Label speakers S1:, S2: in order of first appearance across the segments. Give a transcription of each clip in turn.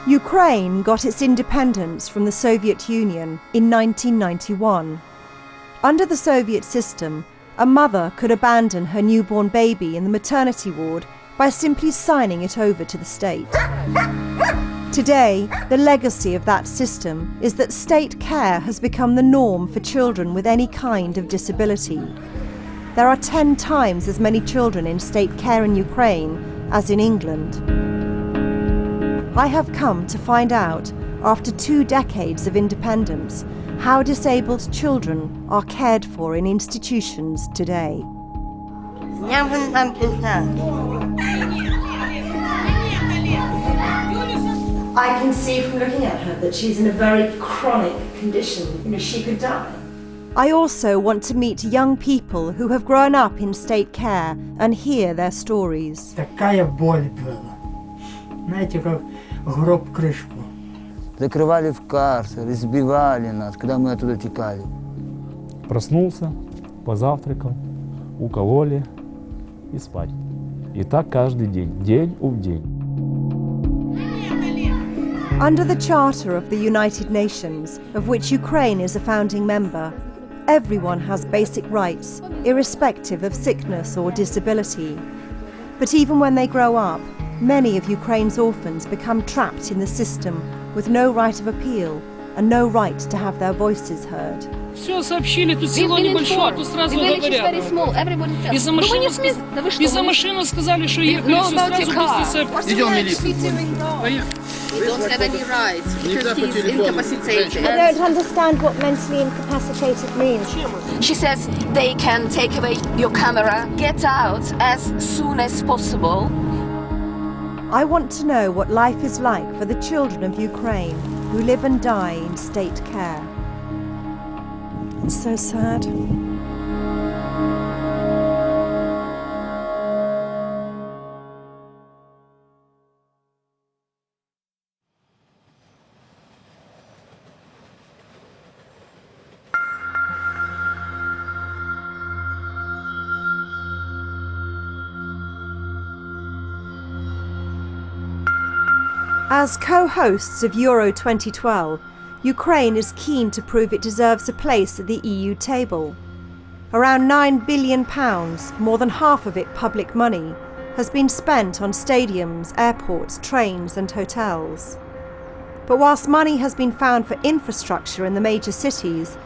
S1: Ukraine got its independence from the Soviet Union in 1991. Under the Soviet system, a mother could abandon her newborn baby in the maternity ward by simply signing it over to the state. Today, the legacy of that system is that state care has become the norm for children with any kind of disability. There are 10 times as many children in state care in Ukraine as in England. I have come to find out, after 2 decades of independence, how disabled children are cared for in institutions today. I can see from looking at her that she's in a very chronic condition. She could die. I also want to meet young people who have grown up in state care and hear their stories.
S2: Такая боль была. Знаете, как гроб крышку.
S3: Закрывали в карцер, избивали нас, когда мы оттуда текали.
S4: Проснулся, позавтракал, укололи и спать. И так каждый день, день в день.
S1: Under the Charter of the United Nations, of which Ukraine is a founding member, everyone has basic rights, irrespective of sickness or disability. But even when they grow up, many of Ukraine's orphans become trapped in the system with no right of appeal and no right to have their voices heard.
S5: Все сообщили, тут село небольшое, тут сразу говорят. И за машину сказали, что ехали, все сразу быстро.
S6: Идем в милицию.
S7: He don't have any rights because he's incapacitated.
S1: I don't understand what mentally incapacitated means.
S7: She says they can take away your camera, get out as soon as possible.
S1: I want to know what life is like for the children of Ukraine who live and die in state care. It's so sad. As co-hosts of Euro 2012, Ukraine is keen to prove it deserves a place at the EU table. Around £9 billion, more than half of it public money, has been spent on stadiums, airports, trains and hotels. But whilst money has been found for infrastructure in the major cities,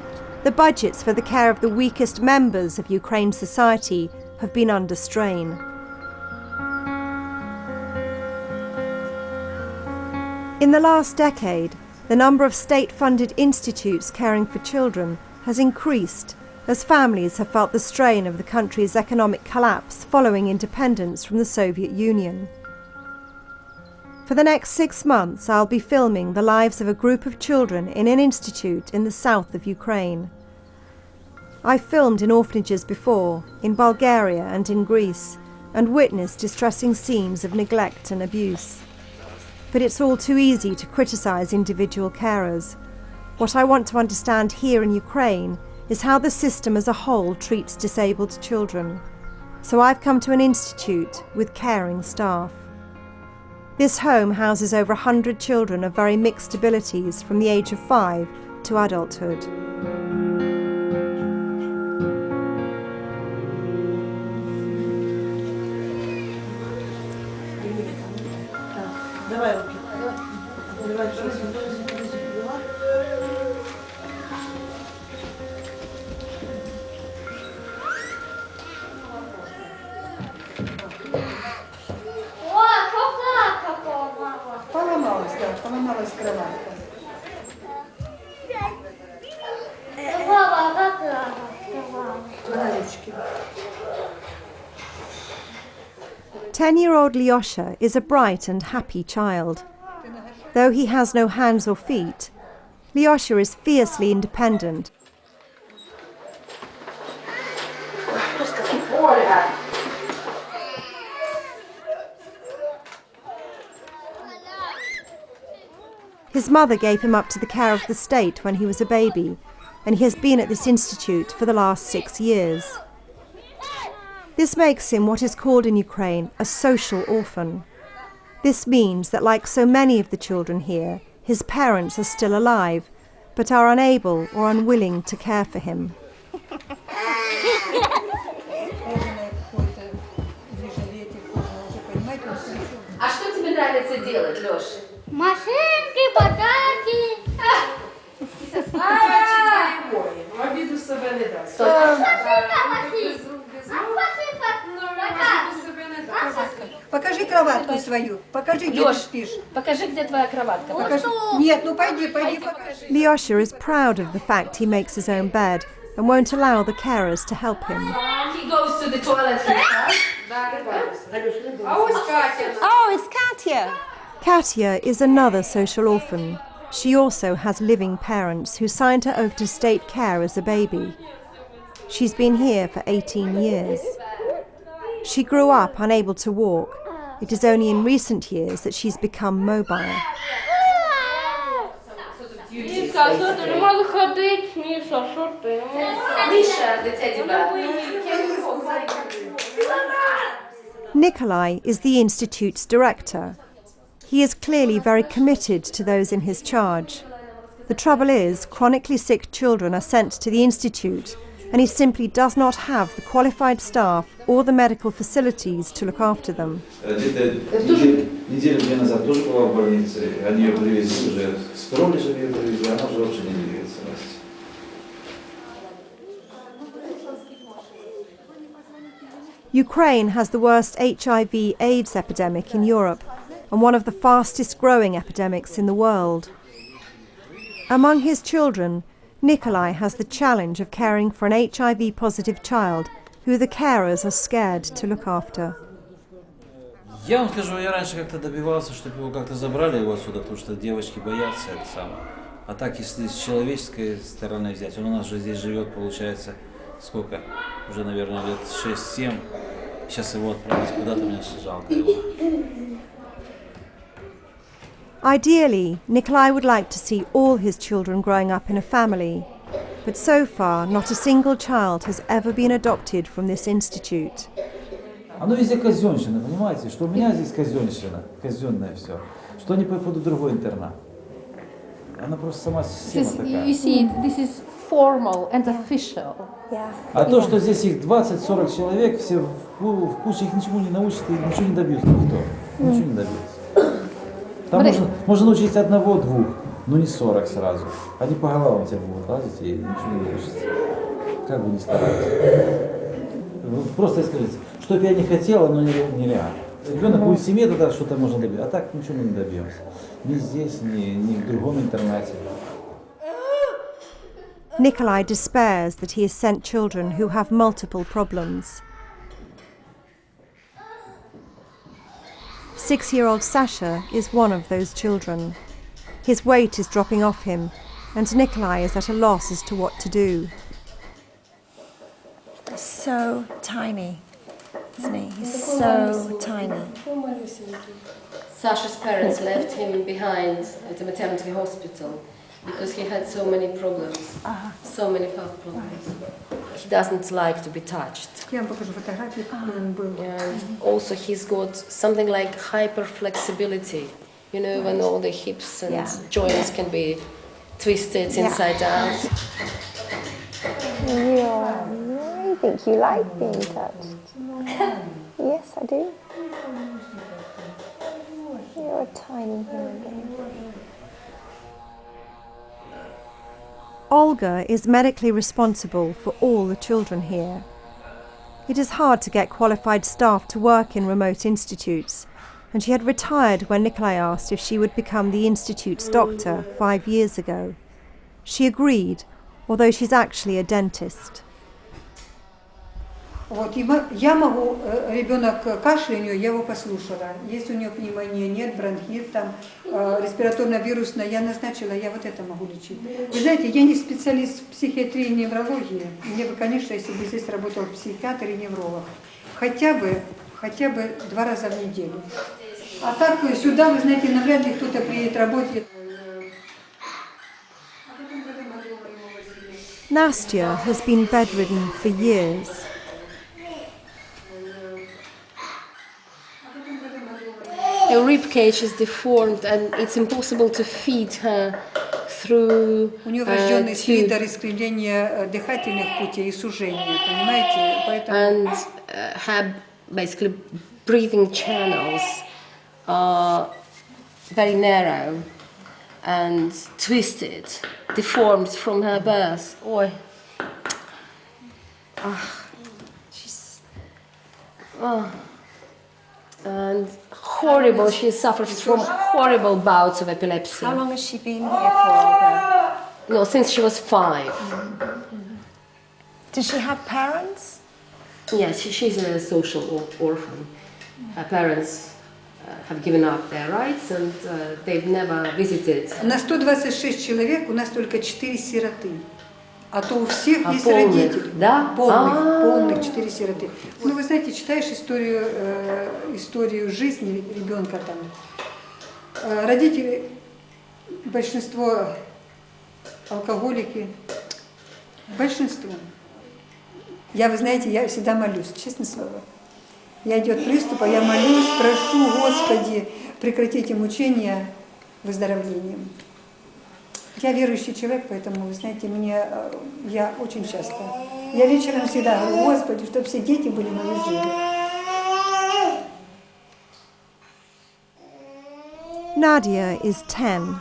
S1: the budgets for the care of the weakest members of Ukraine's society have been under strain. In the last decade, the number of state-funded institutes caring for children has increased as families have felt the strain of the country's economic collapse following independence from the Soviet Union. For the next 6 months, I'll be filming the lives of a group of children in an institute in the south of Ukraine. I've filmed in orphanages before, in Bulgaria and in Greece, and witnessed distressing scenes of neglect and abuse. But it's all too easy to criticise individual carers. What I want to understand here in Ukraine is how the system as a whole treats disabled children. So I've come to an institute with caring staff. This home houses over 100 children of very mixed abilities from the age of 5 to adulthood.
S2: Поламалась кроватка.
S1: 10-year-old Lyosha is a bright and happy child. Though he has no hands or feet, Lyosha is fiercely independent. His mother gave him up to the care of the state when he was a baby, and he has been at this institute for the last 6 years. This makes him what is called in Ukraine a social orphan. This means that, like so many of the children here, his parents are still alive, but are unable or unwilling to care for him.
S7: А что тебе нравится делать, Лёша?
S6: Машинки, подарки.
S5: Обіду себе не дасть.
S8: Покажи кроватку свою. Покажи, где ты спишь.
S7: Покажи, где твоя кроватка.
S8: Покажи. Нет, ну пойди, покажи.
S1: Lyosha is proud of the fact he makes his own bed and won't allow the carers to help him.
S7: He goes to the toilet himself.
S9: Oh, it's Katya.
S1: Katya is another social orphan. She also has living parents who signed her off to state care as a baby. She's been here for 18 years. She grew up unable to walk. It is only in recent years that she's become mobile. Nikolai is the institute's director. He is clearly very committed to those in his charge. The trouble is, chronically sick children are sent to the institute, and he simply does not have the qualified staff or the medical facilities to look after them.
S10: Неделю-две назад тоже была в больнице, они ее привезли уже, с пролежем ее привезли, она уже вообще не двигается.
S1: Ukraine has the worst HIV/AIDS epidemic in Europe and one of the fastest growing epidemics in the world. Among his children, Nikolai has the challenge of caring for an HIV-positive child who the carers are scared to look after.
S11: Я вам скажу, я раньше как-то добивался, чтобы его как-то забрали его отсюда, потому что девочки боятся это самое. А так, если с человеческой стороны взять, он у нас же здесь живет, получается, сколько? Уже, наверное, лет 6-7. Сейчас его отправить куда-то, мне жалко его.
S1: Ideally, Nikolai would like to see all his children growing up in a family, but so far not a single child has ever been adopted from this institute.
S11: Оно везде казенщина, понимаете, что у меня здесь казенщина, казенное все, что они попадут в другой интернат. Она просто сама система такая.
S5: You see, this is formal and official.
S11: А то, что здесь их 20-40 человек, все в куче, их ничему не научат и ничего не добьются никто. Ничего не добьются. Там можно научить одного-двух, но не 40 сразу. Они по головам тебе будут лазить и ничего не научатся. Как бы ни старались. Просто скажите, что бы я не хотела, но нереально. Ребенок будет в семье, тогда что-то можно добиться. А так ничего мы не добьемся. Ни здесь, ни в другом интернате.
S1: Nikolai despairs that he has sent children who have multiple problems. 6-year-old Sasha is one of those children. His weight is dropping off him, and Nikolai is at a loss as to what to do.
S9: So tiny, isn't he? He's so tiny.
S7: Sasha's parents left him behind at the maternity hospital because he had so many problems, so many health problems. He doesn't like to be touched.
S8: Я вам покажу фотографию, какой он был.
S7: And also he's got something like hyperflexibility, you know, when all the hips and joints can be twisted inside out.
S9: Yeah, I think you like being touched. Yes, I do. You're a tiny human being.
S1: Olga is medically responsible for all the children here. It is hard to get qualified staff to work in remote institutes, and she had retired when Nikolai asked if she would become the institute's doctor 5 years ago. She agreed, although she's actually a dentist.
S8: Вот, я могу, ребенок кашляет у нее, я его послушала. Если у нее пневмония, нет, бронхит, там, респираторно-вирусная, я назначила, я вот это могу лечить. Вы знаете, я не специалист в психиатрии и неврологии. Мне бы, конечно, если бы здесь работал психиатр и невролог, хотя бы 2 раза в неделю. А так сюда, вы знаете, навряд ли кто-то приедет работать.
S1: Nastya has been bedridden for years.
S7: her rib cage is deformed and it's impossible to feed her through
S8: У нее врожденный
S7: tube.
S8: свитер, искривление дыхательных путей и сужение, понимаете? Поэтому...
S7: And her basically breathing channels are very narrow and twisted, deformed from her birth. Oi. She's... And horrible, she suffers from horrible bouts of epilepsy.
S1: How long has she been here for, Olga?
S7: No, since she was 5.
S1: Does she have parents?
S7: Yeah, she's a social orphan. Her parents have given up their rights and they've never visited.
S8: На 126 человек у нас только 4 сироты. А то у всех есть
S7: полных,
S8: родители.
S7: да?
S8: Полных 4 сироты. Ну, вы знаете, читаешь историю жизни ребенка там. Родители, большинство алкоголики. Большинство. Вы знаете, я всегда молюсь, честное слово. Идет приступ, а я молюсь, прошу, Господи, прекратите мучения выздоровлением. Я верующий человек, поэтому, вы знаете, я очень часто. Я вечером всегда говорю, Господи, чтобы все дети были мои живы.
S1: Nadia is 10.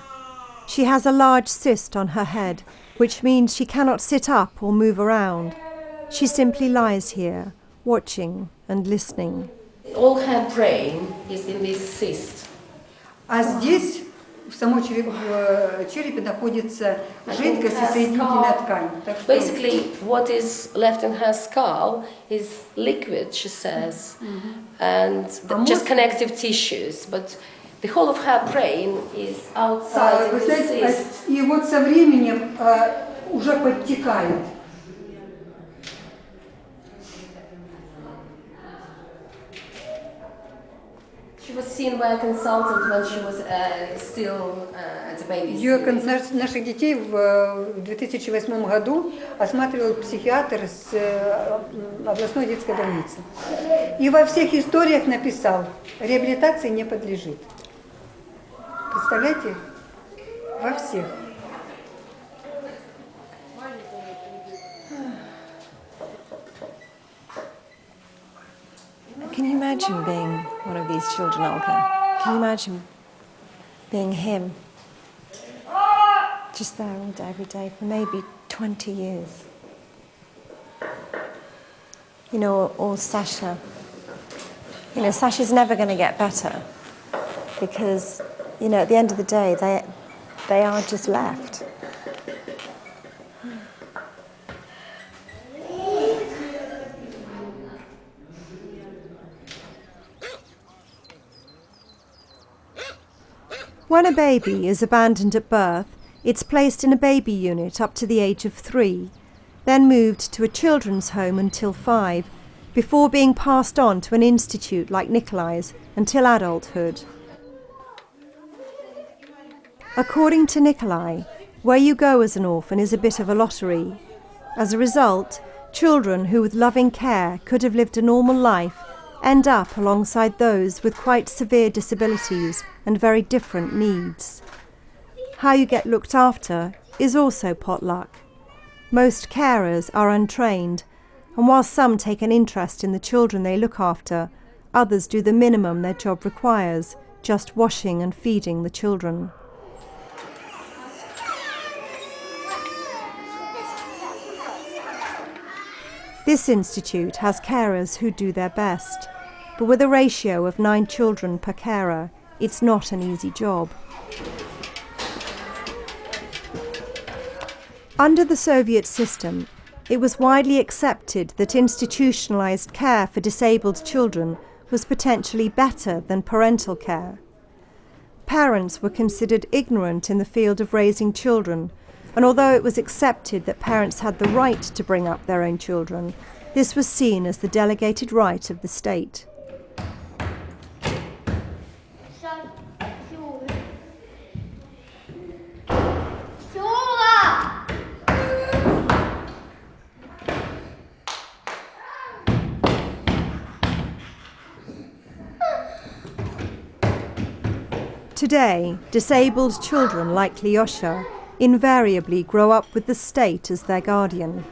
S1: She has a large cyst on her head, which means she cannot sit up or move around. She simply lies here, watching and listening.
S7: All her brain is in this cyst.
S8: А здесь, в самом черепе, находится жидкость и соединительная ткань.
S7: Basically, what is left in her skull is liquid, she says, and just connective tissues. But the whole of her brain is outside
S8: Вы
S7: the
S8: знаете,
S7: cyst.
S8: и вот со временем уже подтекает.
S7: She was seen by a consultant when she was still at a baby.
S8: Наших детей в 2008 году осматривал психиатр с областной детской больницы. И во всех историях написал, реабилитации не подлежит. Представляете? Во всех.
S1: Can you imagine being one of these children, Olga? Can you imagine being him? Just there all day, every day, for maybe 20 years. Or Sasha. Sasha's never going to get better because, at the end of the day, they are just left. When a baby is abandoned at birth, it's placed in a baby unit up to the age of 3, then moved to a children's home until 5, before being passed on to an institute like Nikolai's until adulthood. According to Nikolai, where you go as an orphan is a bit of a lottery. As a result, children who with loving care could have lived a normal life end up alongside those with quite severe disabilities and very different needs. How you get looked after is also potluck. Most carers are untrained, and while some take an interest in the children they look after, others do the minimum their job requires, just washing and feeding the children. This institute has carers who do their best, but with a ratio of 9 children per carer, it's not an easy job. Under the Soviet system, it was widely accepted that institutionalized care for disabled children was potentially better than parental care. Parents were considered ignorant in the field of raising children, and although it was accepted that parents had the right to bring up their own children, this was seen as the delegated right of the state. Today, disabled children like Lyosha invariably grow up with the state as their guardian.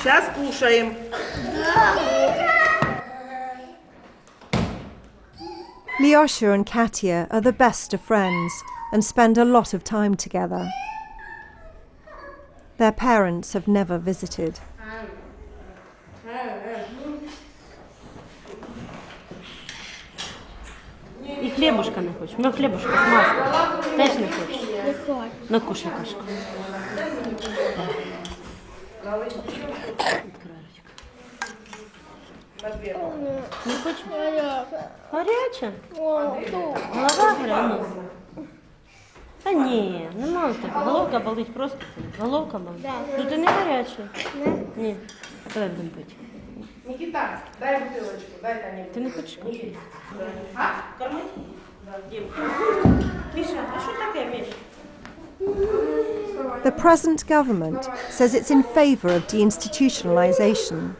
S12: Сейчас кушаем.
S1: Lyosha and Katya are the best of friends and spend a lot of time together. Their parents have never visited.
S12: И хлебушка не хочешь? Ну, хлебушка с маслом. Теж не хочешь? Не хочу. Ну, кушай кашку. Не хочеш? Гаряча? Голова гаряча? Та ні, нема тебе. Головка болить просто. Головка болить? Ну ти не гаряча? Ні. Давай будемо пити.
S13: Никита, дай бутылочку, дай Тане.
S12: Ти не хочеш кушати?
S13: А? Кормить?
S12: Миша, а що таке, Миша?
S1: The present government says it's in favour of deinstitutionalisation.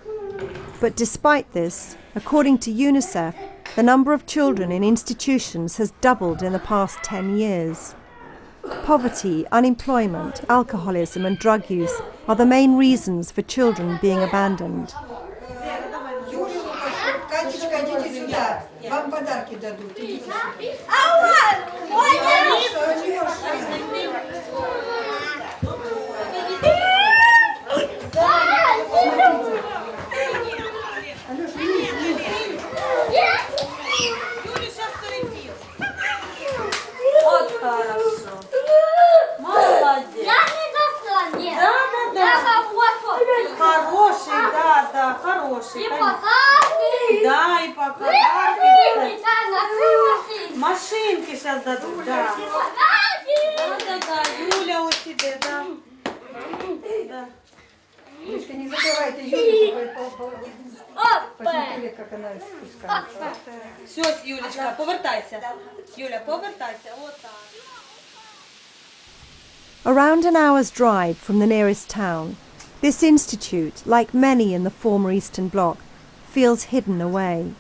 S1: But despite this, according to UNICEF, the number of children in institutions has doubled in the past 10 years. Poverty, unemployment, alcoholism and drug use are the main reasons for children being abandoned.
S8: Катечка, идите сюда. Вам подарки дадут. Идите сюда.
S12: Вот хорошо. Молодец.
S6: Я не достала, нет.
S12: Да.
S6: Я кого-то.
S12: Хороший, да, хороший.
S6: И подарки.
S12: Да, и
S6: Машинки,
S12: подарки. Машинки сейчас дадут, да.
S6: И подарки.
S12: Да, Юля у тебя, да. Да.
S8: Мишка, не забывайте Юлю, посмотрели, как она спускается.
S12: Все, Юлечка, повертайся. Юля, повертайся. Вот так.
S1: Around an hour's drive from the nearest town, this institute, like many in the former Eastern Bloc, feels hidden away.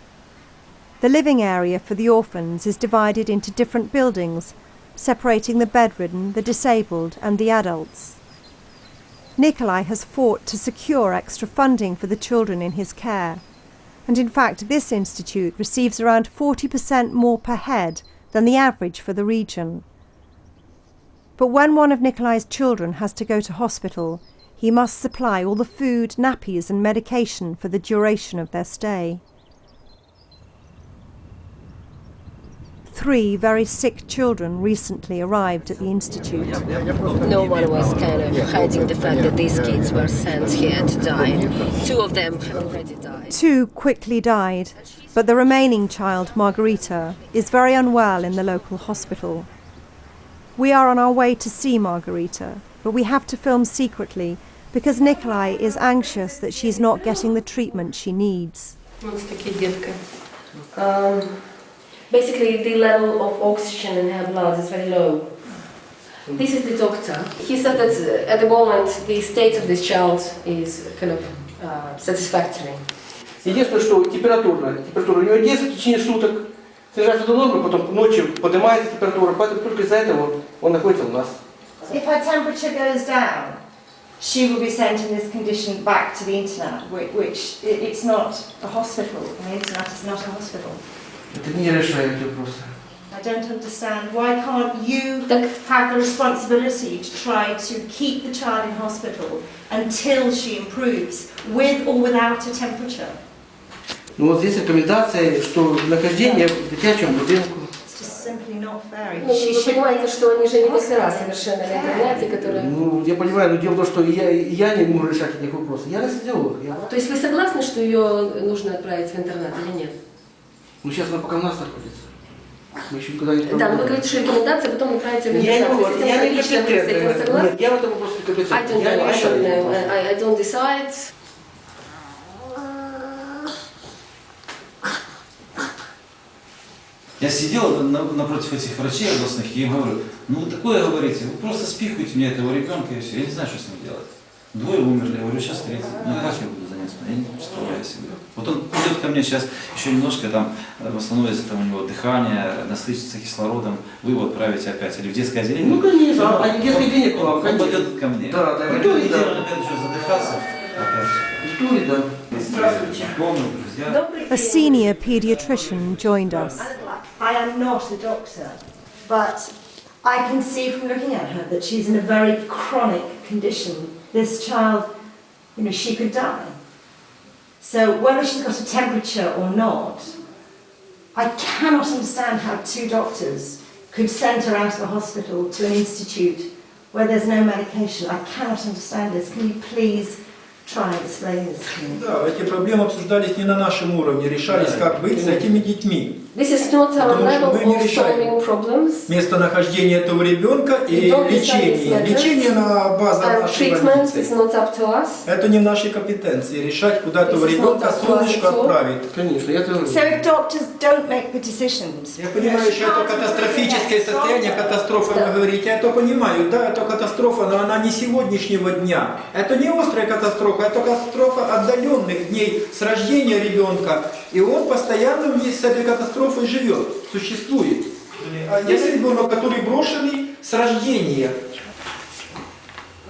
S1: The living area for the orphans is divided into different buildings, separating the bedridden, the disabled and the adults. Nikolai has fought to secure extra funding for the children in his care, and in fact this institute receives around 40% more per head than the average for the region. But when one of Nikolai's children has to go to hospital, he must supply all the food, nappies and medication for the duration of their stay. 3 very sick children recently arrived at the institute.
S7: No one was kind of hiding the fact that these kids were sent here to die. 2 of them have already died.
S1: 2 quickly died, but the remaining child, Margarita, is very unwell in the local hospital. We are on our way to see Margarita, but we have to film secretly because Nikolai is anxious that she's not getting the treatment she needs.
S7: Basically, the level of oxygen in her blood is very low. This is the doctor. He said that at the moment the state of this child is kind of satisfactory.
S14: Единственное, что температура у него держится в течение суток, снижается до нормы, потом ночью поднимается температура, поэтому только из-за этого он находится у нас.
S15: If her temperature goes down, she will be sent in this condition back to the internat, which it's not a hospital. The internat is not a hospital.
S14: Это не решает вопросы.
S15: I don't understand. Why can't you have the responsibility to try to keep the child in hospital until she improves, with or without a temperature?
S14: Ну вот здесь рекомендация, что нахождение в дитячем будинку.
S15: It's just simply not fair.
S7: Вы понимаете, что они же не после раз совершенно в интернете, которые...
S14: Ну, я понимаю, но дело в том, что я не могу решать этих вопросов. Я анестезиолог.
S7: То есть вы согласны, что ее нужно отправить в интернат или нет?
S14: Ну, сейчас она пока у нас находится. Мы еще никуда не
S7: Да, но вы говорите, что рекомендация, потом направите в интернат.
S14: Я не компетентный. Нет, я в этом вопросе не компетентный.
S7: I don't know, I don't decide.
S11: Я сидел напротив этих врачей областных и им говорю, ну вы такое говорите, вы просто спихиваете мне этого ребенка и все, я не знаю, что с ним делать. 2 умерли, я говорю, сейчас 3, ну как я буду заняться, я не представляю себе. Вот он придет ко мне сейчас еще немножко, там восстановится там у него дыхание, насытится кислородом, вы его отправите опять или в детское отделение.
S14: Ну конечно, а детское отделение к вам,
S11: он пойдет ко мне.
S14: Да, да,
S11: и
S14: да.
S11: опять еще задыхаться.
S1: A senior paediatrician joined us.
S15: I am not a doctor, but I can see from looking at her that she's in a very chronic condition. This child, you know, she could die. So whether she's got a temperature or not, I cannot understand how 2 doctors could send her out of a hospital to an institute where there's no medication. I cannot understand this. Can you please try and explain this to me?
S16: Да, эти проблемы обсуждались не на нашем уровне, решались, как быть с этими детьми.
S7: This is not our level of solving problems.
S16: Местонахождение этого ребенка и лечение. Лечение на базе нашей больницы. Это не в нашей компетенции. Решать, куда этого ребенка солнышко отправить.
S14: Конечно, я тоже.
S15: So if doctors don't make the decisions.
S16: Я понимаю, что это катастрофическое состояние, катастрофа, вы говорите. Я это понимаю, да, это катастрофа, но она не сегодняшнего дня. Это не острая катастрофа, это катастрофа отдаленных дней с рождения ребенка. И он постоянно вместе с этой катастрофой живет, существует. А есть ребенок, который брошенный с рождения.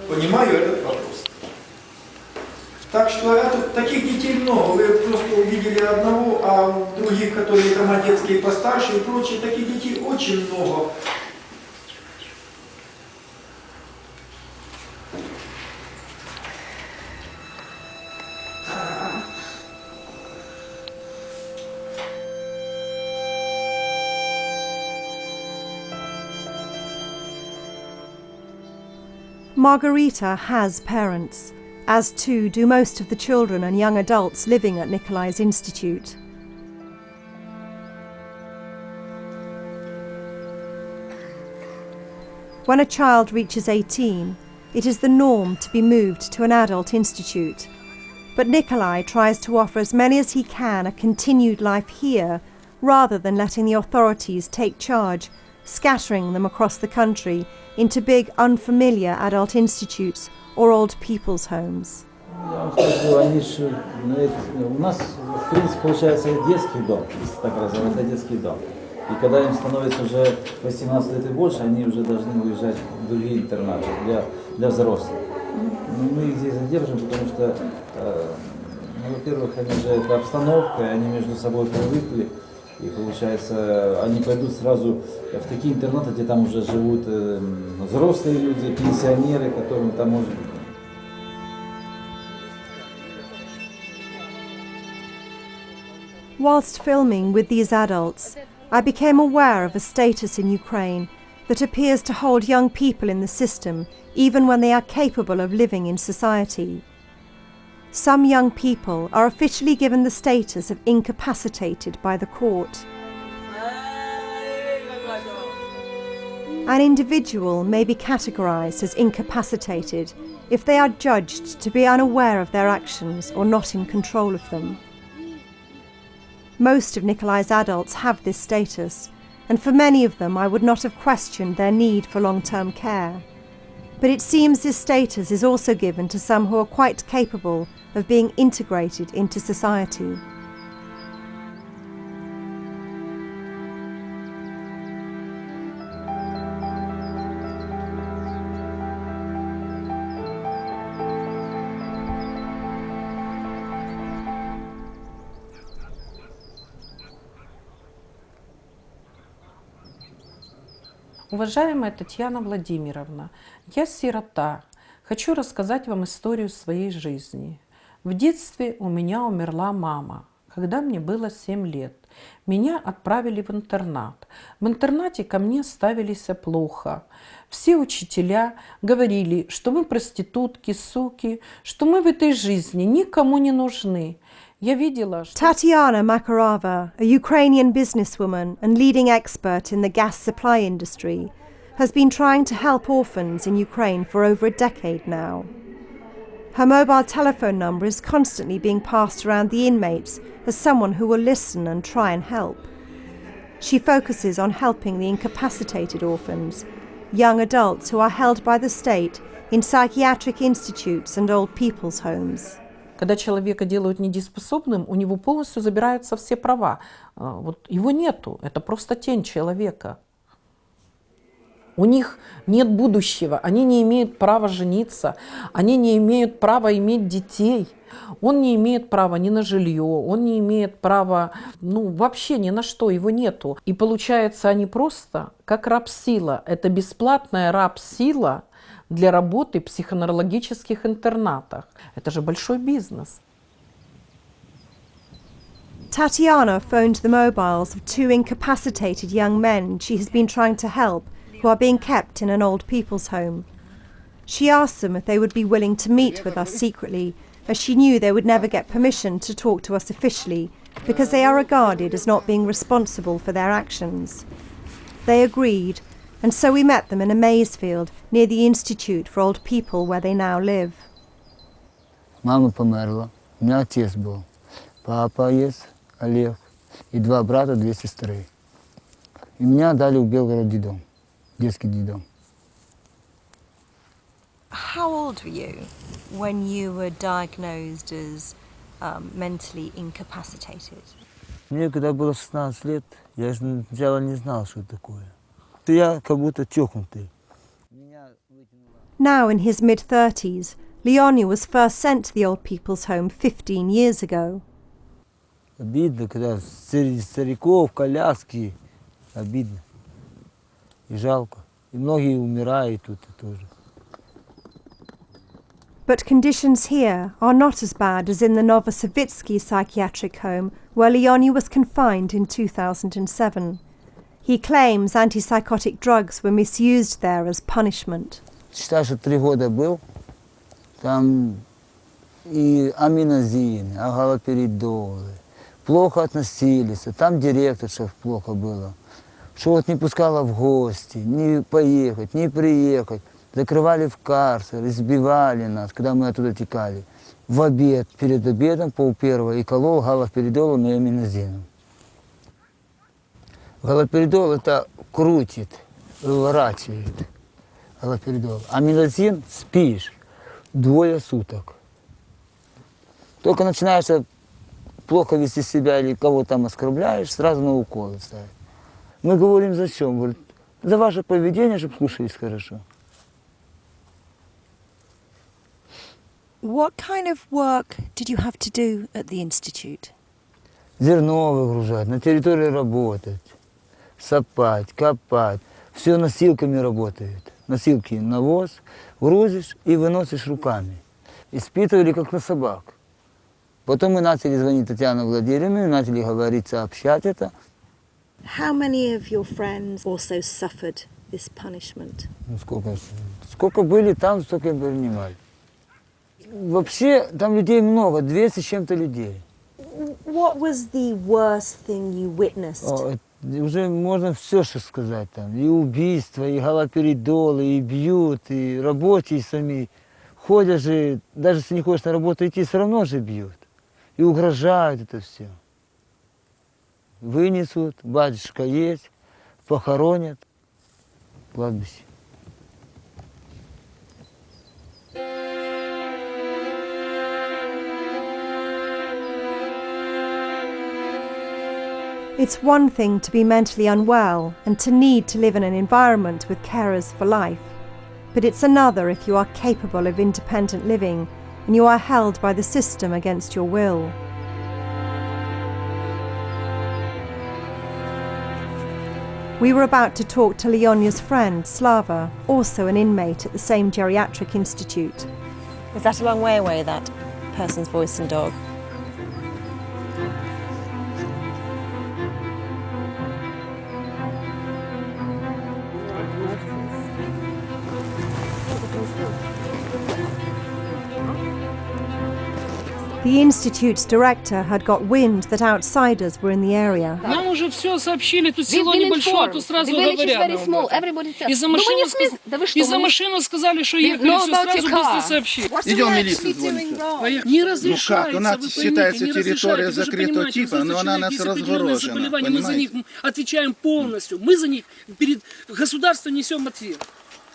S16: Понимаю этот вопрос. Так что таких детей много. Вы просто увидели одного, а других, которые там детские постарше и прочее, таких детей очень много.
S1: Margarita has parents, as too do most of the children and young adults living at Nikolai's Institute. When a child reaches 18, it is the norm to be moved to an adult institute. But Nikolai tries to offer as many as he can a continued life here, rather than letting the authorities take charge, scattering them across the country into big, unfamiliar adult institutes or old people's homes.
S11: Я вам скажу, они же, у нас, в принципе, получается детский дом, если так разговаривать, это детский дом. И когда им становится уже 18 лет и больше, они уже должны уезжать в другие интернаты для взрослых. Но мы их здесь задержим, потому что, во-первых, они же, это обстановка, они между собой привыкли. И получается, они пойдут сразу в такие интернаты, где там уже живут взрослые люди, пенсионеры, которым там может быть.
S1: Whilst filming with these adults, I became aware of a status in Ukraine that appears to hold young people in the system even when they are capable of living in society. Some young people are officially given the status of incapacitated by the court. An individual may be categorised as incapacitated if they are judged to be unaware of their actions or not in control of them. Most of Nikolai's adults have this status, and for many of them I would not have questioned their need for long-term care. But it seems this status is also given to some who are quite capable of being integrated into society.
S17: Уважаемая Татьяна Владимировна, я сирота. Хочу рассказать вам историю своей жизни. В детстве у меня умерла мама, когда мне было 7 лет. Меня отправили в интернат. В интернате ко мне ставились плохо. Все учителя говорили, что мы проститутки, суки, что мы в этой жизни никому не нужны.
S1: Tatiana Makarova, a Ukrainian businesswoman and leading expert in the gas supply industry, has been trying to help orphans in Ukraine for over a decade now. Her mobile telephone number is constantly being passed around the inmates as someone who will listen and try and help. She focuses on helping the incapacitated orphans, young adults who are held by the state in psychiatric institutes and old people's homes.
S17: Когда человека делают недееспособным, у него полностью забираются все права. Вот его нету, это просто тень человека. У них нет будущего, они не имеют права жениться, они не имеют права иметь детей. Он не имеет права ни на жилье, он не имеет права, вообще ни на что, его нету. И получается, они просто как рабсила. Это бесплатная рабсила для работы в психоневрологических интернатах. Это же большой бизнес.
S1: Tatiana phoned the mobiles of 2 incapacitated young men she has been trying to help, who are being kept in an old people's home. She asked them if they would be willing to meet with us secretly, as she knew they would never get permission to talk to us officially, because they are regarded as not being responsible for their actions. They agreed, and so we met them in a maize field near the Institute for Old People where they now live.
S3: Мама померла, у меня отец был, папа есть, Олег, и 2 брата, 2 сестры. И меня отдали в Белгород детдом, детский детдом.
S1: How old were you when you were diagnosed as mentally incapacitated?
S3: Мне когда было 16 лет, я сначала не знал, что это такое. Я как будто чокнутый.
S1: Now in his mid-30s, Leonia was first sent to the old people's home 15 years ago.
S3: Обидно, когда стариков, коляски, обидно. И жалко. И многие умирают тут тоже.
S1: But conditions here are not as bad as in the Novosibirsk psychiatric home where Leonia was confined in 2007. He claims antipsychotic drugs were misused there as punishment.
S3: Считаю, что 3 года был, там и аминозин, галоперидолы, плохо относились, там директорша плохо было, что вот не пускала в гости, не поехать, не приехать. Закрывали в карцер, избивали нас, когда мы оттуда текали. В обед, перед обедом, 12:30, и колол галоперидолом и аминозином. Галоперидол это крутит, выворачивает. Галоперидол. Аминозин спишь 2 суток. Только начинаешь плохо вести себя или кого там оскорбляешь, сразу на уколы ставят. Мы говорим, зачем? Говорит, за ваше поведение, чтобы слушались хорошо.
S1: What kind of work did you have to do at the institute?
S3: Зерно выгружать, на территории работать, сапать, копать. Все носилками работают. Носилки навоз, грузишь и выносишь руками. Испытывали как на собак. Потом мы начали звонить Татьяне Владимировне, начали говорить, сообщать это.
S1: How many of your friends also suffered this punishment?
S3: Сколько были там, столько и принимали. Вообще, там людей много, 200 с чем-то людей.
S1: What was the worst thing you witnessed?
S3: Уже можно все что сказать там. И убийства, и галоперидолы, и бьют, и рабочие сами. Ходят же, даже если не хочешь на работу идти, все равно же бьют. И угрожают это все. Вынесут, батюшка есть, похоронят. Кладбище.
S1: It's one thing to be mentally unwell and to need to live in an environment with carers for life, but it's another if you are capable of independent living and you are held by the system against your will. We were about to talk to Leonia's friend, Slava, also an inmate at the same geriatric institute.
S15: Is that a long way away, that person's voice and dog?
S1: The institute's director had got wind that outsiders were in the area.
S5: Нам уже все сообщили, тут село небольшое, тут сразу говорят нам. Из-за машины сказали, что ехали, все сразу быстро сообщили.
S18: Идем милицию звонить.
S5: Не разрешается,
S18: она
S5: вы
S18: считается
S5: поймите, не
S18: территория
S5: разрешается. Вы же
S18: закрытого
S5: понимаете,
S18: типа,
S5: у
S18: но она нас
S5: есть определенные
S18: разгорожена,
S5: заболевания, мы за них отвечаем полностью. Мы за них перед государством несем ответ.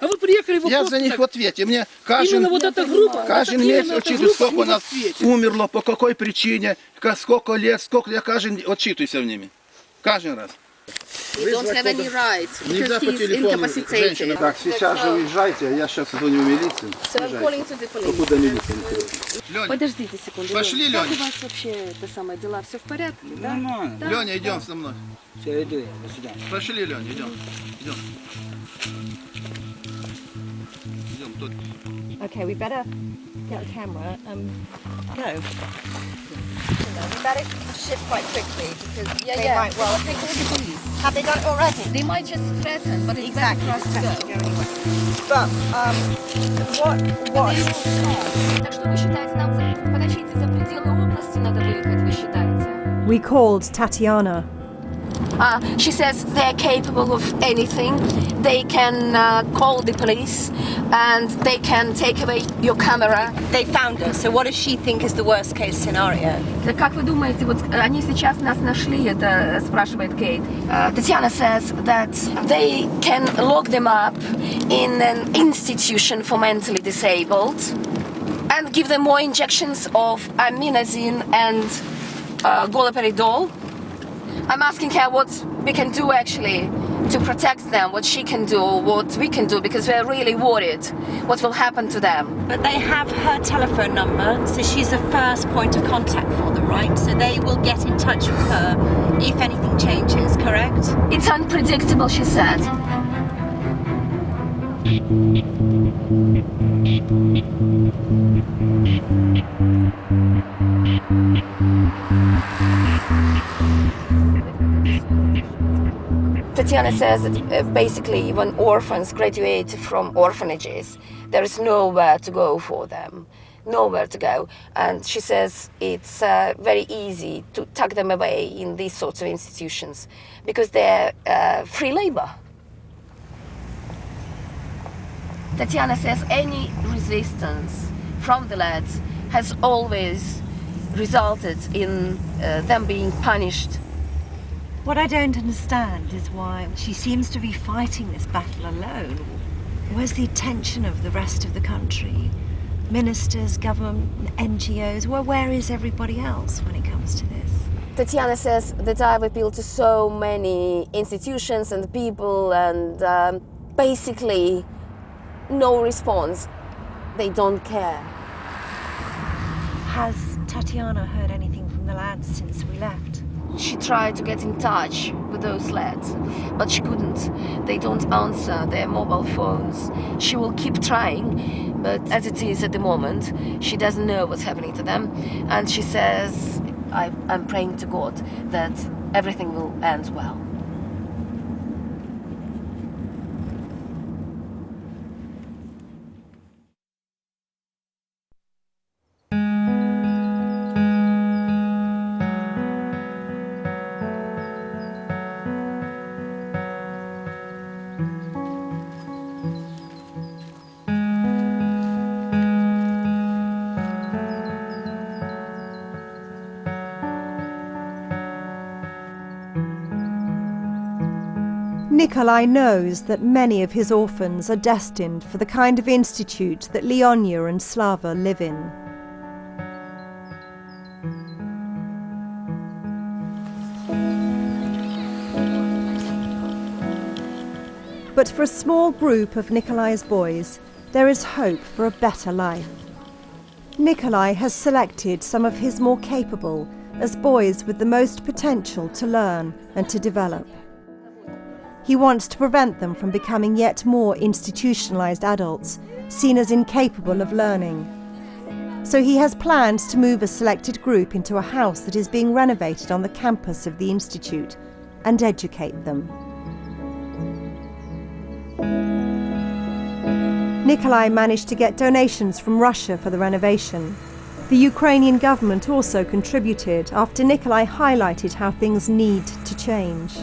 S5: А вы приехали в
S18: Я за них в ответе. Мне каждый
S5: вот эта группа,
S18: месяц отчитываю, сколько у нас умерло, по какой причине, сколько лет, сколько я каждый отчитываюсь в ними. Каждый раз. Нельзя по телефону. Женщина. Так, сейчас же уезжайте, я сейчас звоню в милицию. Куда милиция?
S7: Подождите секунду.
S18: Пошли, Леня.
S7: Как у вас вообще это самое дела? Все в порядке? Да?
S3: Нормально.
S7: Да?
S18: Леня, идем со мной.
S3: Все, иду, до свидания.
S18: Пошли, Леня, идем. Идем. Идем тут.
S1: Okay, we better get a camera. No.
S15: We better shift quite quickly because they
S7: Yeah.
S15: might well.
S7: They call the police.
S15: Have they done it already?
S7: They might just threaten, but it's
S15: Exactly.
S7: better for us to go.
S15: Anyway. But what?
S7: Так что вы считаете, нам подойти за пределы области надо выехать, вы считаете?
S1: We called Tatiana.
S7: She says they're capable of anything. They can call the police and they can take away your camera.
S15: They found us. So what does she think is the worst case scenario?
S7: Как вы думаете, вот они сейчас нас нашли, это спрашивает Кейт. Tatiana says that they can lock them up in an institution for mentally disabled and give them more injections of aminazine and goloperidol. I'm asking her what we can do actually to protect them, what she can do, what we can do, because we're really worried what will happen to them.
S15: But they have her telephone number, so she's the first point of contact for them, right? So they will get in touch with her if anything changes, correct?
S7: It's unpredictable, she said. Tatiana says that basically when orphans graduate from orphanages, there is nowhere to go for them, nowhere to go. And she says it's very easy to tuck them away in these sorts of institutions because they're free labor. Tatiana says any resistance from the lads has always resulted in them being punished.
S15: What I don't understand is why she seems to be fighting this battle alone. Where's the attention of the rest of the country? Ministers, government, NGOs, where is everybody else when it comes to this?
S7: Tatiana says that I've appealed to so many institutions and people and basically no response. They don't care.
S15: Has Tatiana heard anything from the lads since we left?
S7: She tried to get in touch with those lads, but she couldn't. They don't answer their mobile phones. She will keep trying, but as it is at the moment, she doesn't know what's happening to them. And she says, I'm praying to God that everything will end well.
S1: Nikolai knows that many of his orphans are destined for the kind of institute that Leonia and Slava live in. But for a small group of Nikolai's boys, there is hope for a better life. Nikolai has selected some of his more capable as boys with the most potential to learn and to develop. He wants to prevent them from becoming yet more institutionalized adults, seen as incapable of learning. So he has plans to move a selected group into a house that is being renovated on the campus of the institute and educate them. Nikolai managed to get donations from Russia for the renovation. The Ukrainian government also contributed after Nikolai highlighted how things need to change.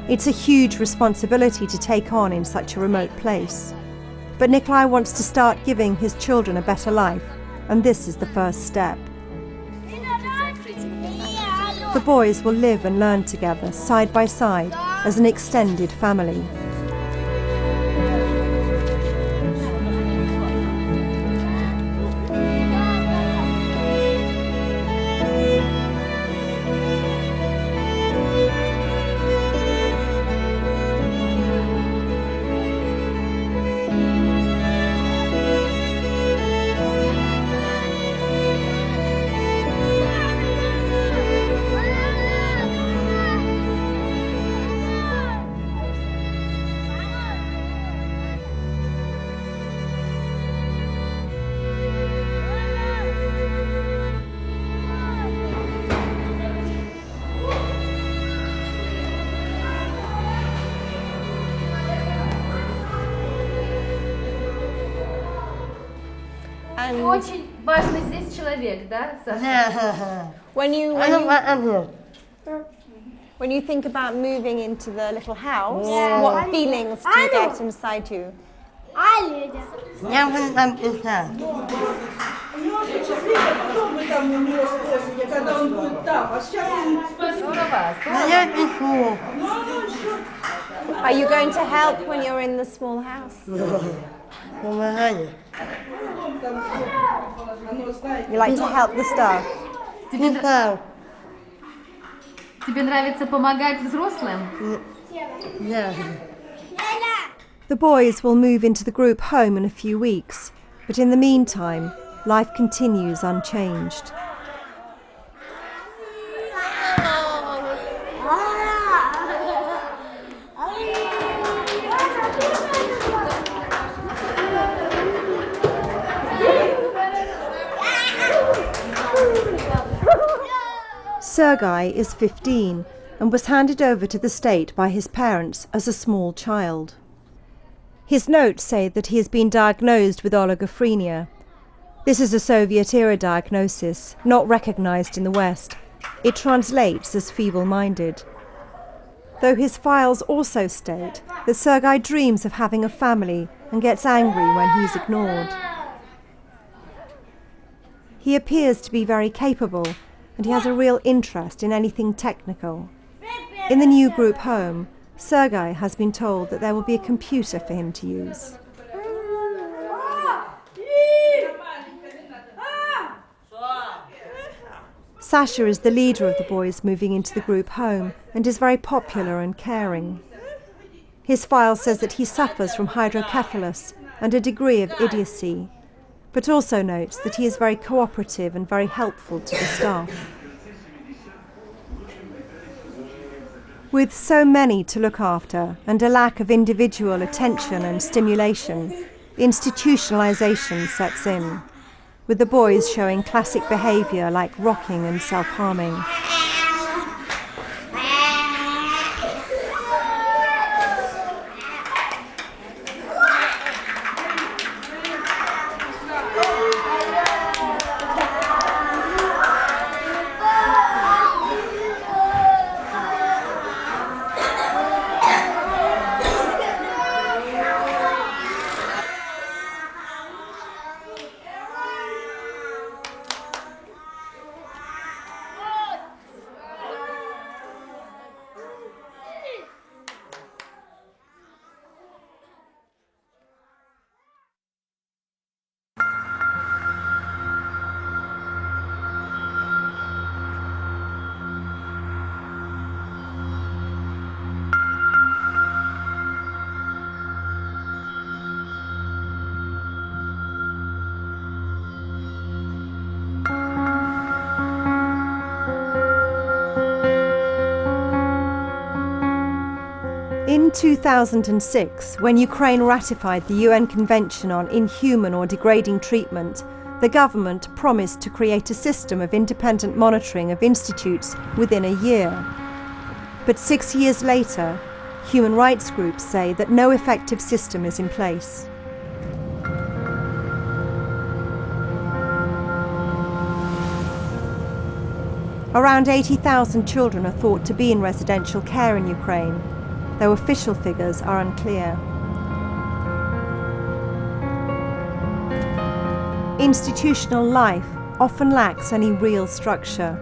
S1: It's a huge responsibility to take on in such a remote place. But Nikolai wants to start giving his children a better life, and this is the first step. The boys will live and learn together, side by side, as an extended family.
S6: Очень важный здесь человек, да, Саша?
S9: When you think about moving into the little house, what feelings do you get inside you? Are you going to help when you're in the small house? You like to help the staff?
S6: Тебе нравится помогать взрослым?
S1: The boys will move into the group home in a few weeks, but in the meantime, life continues unchanged. Sergei is 15 and was handed over to the state by his parents as a small child. His notes say that he has been diagnosed with oligophrenia. This is a Soviet-era diagnosis, not recognised in the West. It translates as feeble-minded. Though his files also state that Sergei dreams of having a family and gets angry when he's ignored. He appears to be very capable, and he has a real interest in anything technical. In the new group home, Sergei has been told that there will be a computer for him to use. Sasha is the leader of the boys moving into the group home and is very popular and caring. His file says that he suffers from hydrocephalus and a degree of idiocy, but also notes that he is very cooperative and very helpful to the staff. With so many to look after and a lack of individual attention and stimulation, institutionalization sets in, with the boys showing classic behavior like rocking and self-harming. In 2006, when Ukraine ratified the UN Convention on Inhuman or Degrading Treatment, the government promised to create a system of independent monitoring of institutes within a year. But 6 years later, human rights groups say that no effective system is in place. Around 80,000 children are thought to be in residential care in Ukraine, though official figures are unclear. Institutional life often lacks any real structure.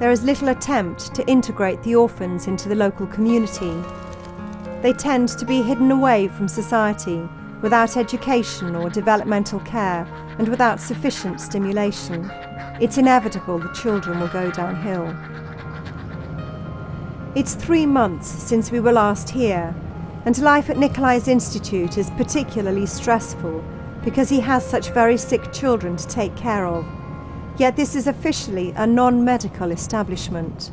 S1: There is little attempt to integrate the orphans into the local community. They tend to be hidden away from society, without education or developmental care, and without sufficient stimulation. It's inevitable the children will go downhill. It's 3 months since we were last here, and life at Nikolai's Institute is particularly stressful because he has such very sick children to take care of. Yet this is officially a non-medical establishment.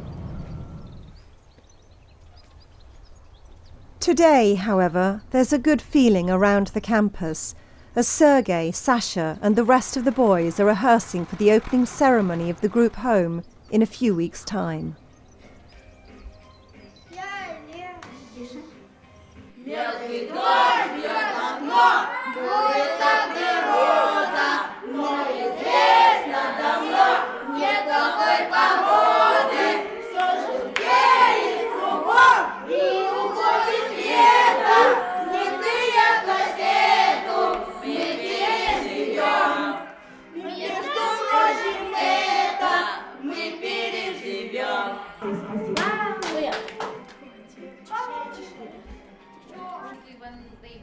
S1: Today, however, there's a good feeling around the campus, as Sergei, Sasha and the rest of the boys are rehearsing for the opening ceremony of the group home in a few weeks' time.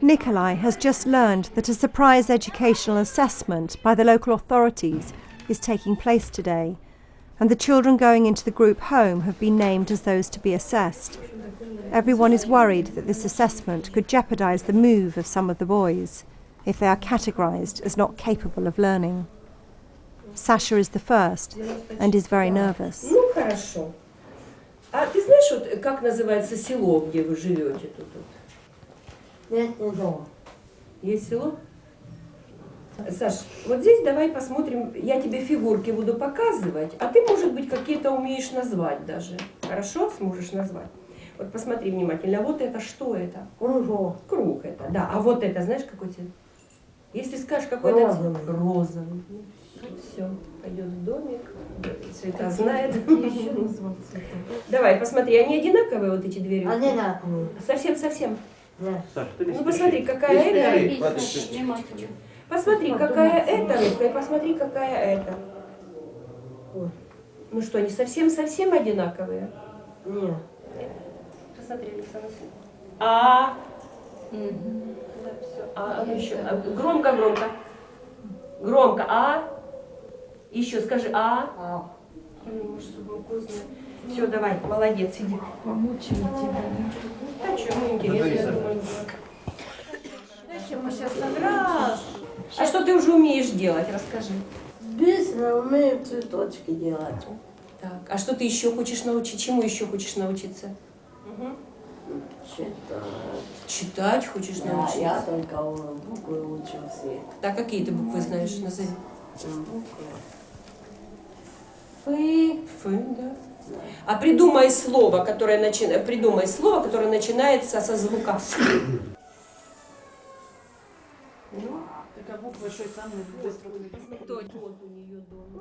S1: Nikolai has just learned that a surprise educational assessment by the local authorities is taking place today, and the children going into the group home have been named as those to be assessed. Everyone is worried that this assessment could jeopardize the move of some of the boys if they are categorized as not capable of learning. Sasha is the first and is very nervous.
S19: Ну хорошо. А ты знаешь, вот, как называется село, где вы живете тут? Нет, не знаю. Есть село? Саш, вот здесь давай посмотрим, я тебе фигурки буду показывать, а ты, может быть, какие-то умеешь назвать даже. Хорошо? Сможешь назвать. Вот посмотри внимательно. Вот это что это? Круг. Круг это, да. А вот это, знаешь, какой цвет? Если скажешь, какой это цвет? Розовый. Все, пойдет в домик. Цвета знает. Давай, посмотри, они одинаковые, вот эти двери? Одинаковые. Совсем-совсем? Да. Ну посмотри, какая это. Посмотри, какая это рыбка, и посмотри, какая это. Ну что, они совсем-совсем одинаковые? Нет. Посмотри, Александр. А. Да, все. А, еще. Громко. Громко. А. Еще скажи А. Все, давай, молодец, иди. Помучили тебя. Да, что, ему интересно, я думаю. Мы сейчас раз. А что ты уже умеешь делать? Расскажи.
S20: Быстро умею цветочки делать.
S19: Так, а что ты еще хочешь научить? Чему еще хочешь научиться? Угу. Читать хочешь научиться?
S20: Я только буквы учу все.
S19: Так, какие ты буквы знаешь? Назови.
S20: Буквы.
S19: Фы, да. А придумай слово, которое начинается со звука Ф.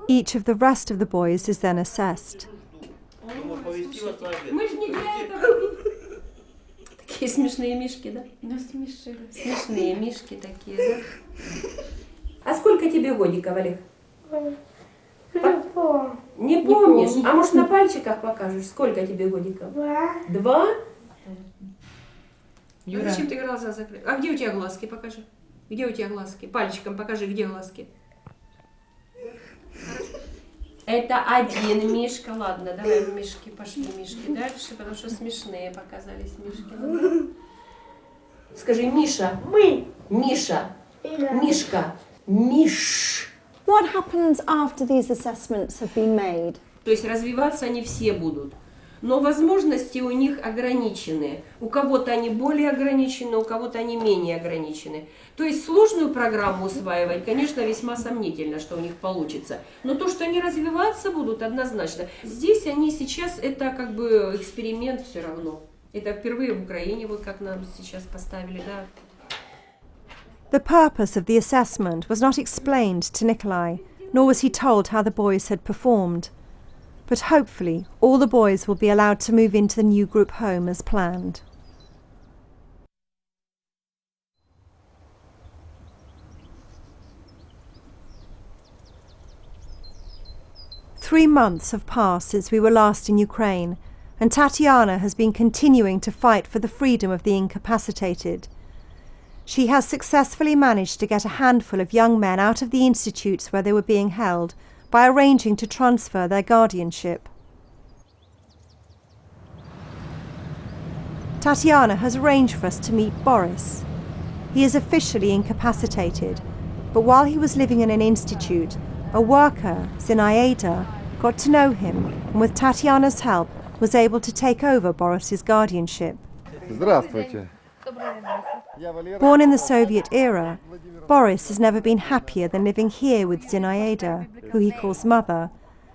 S1: Each of the rest of the boys is then assessed.
S19: Мы же не для этого. Такие смешные мишки, да?
S6: Ну, смешили.
S19: Смешные мишки такие, да? А сколько тебе годиков, Олег? Не помнишь? А может на пальчиках покажешь? Сколько тебе годиков? 2? Юра. Зачем ты глаза закрыл? А где у тебя глазки? Покажи. Где у тебя глазки? Пальчиком покажи, где глазки. Это один мишка. Ладно, давай мишки, пошли мишки дальше, потому что смешные показались мишки. Скажи, Миша. Миша. Мишка. Миш.
S9: What happens after these assessments have been made?
S19: То есть развиваться они все будут. Но возможности у них ограничены. У кого-то они более ограничены, у кого-то они менее ограничены. То есть сложную программу усваивать, конечно, весьма сомнительно, что у них получится. Но то, что они развиваться будут, однозначно. Здесь они сейчас, это как бы эксперимент все равно. Это впервые в Украине, вот как нам сейчас поставили, да.
S1: The purpose of the assessment was not explained to Nikolai, nor was he told how the boys had performed. But hopefully all the boys will be allowed to move into the new group home as planned. Three months have passed since we were last in Ukraine, and Tatiana has been continuing to fight for the freedom of the incapacitated. She has successfully managed to get a handful of young men out of the institutes where they were being held by arranging to transfer their guardianship. Tatiana has arranged for us to meet Boris. He is officially incapacitated, but while he was living in an institute, a worker, Zinaida, got to know him and with Tatiana's help was able to take over Boris's guardianship.
S21: Здравствуйте.
S1: Born in the Soviet era, Boris has never been happier than living here with Zinaida, who he calls mother,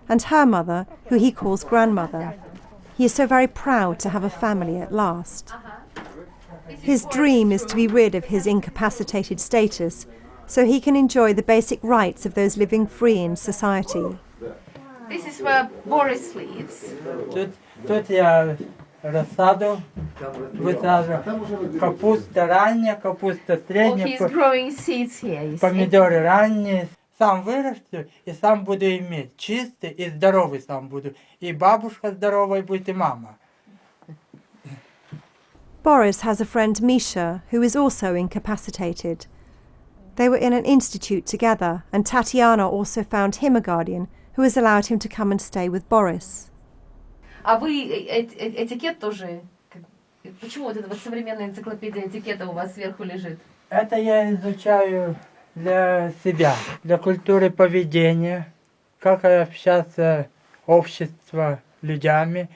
S1: and her mother, who he calls grandmother. He is so very proud to have a family at last. His dream is to be rid of his incapacitated status so he can enjoy the basic rights of those living free in society.
S6: This is where Boris lives.
S2: Тут я рассаду высажу. Капуста ранняя, капуста средняя.
S6: He's growing seeds here, you see.
S2: Помидоры ранние. Сам вырасту и сам буду иметь. Чистый и здоровый сам буду. И бабушка здоровая будет, и мама.
S1: Boris has a friend Misha who is also incapacitated. They were in an institute together and Tatiana also found him a guardian who has allowed him to come and stay with Boris.
S6: А вы этикет тоже? Почему вот эта вот современная энциклопедия этикета у вас сверху лежит?
S2: Это я изучаю для себя, для культуры поведения, как общаться общество людьми,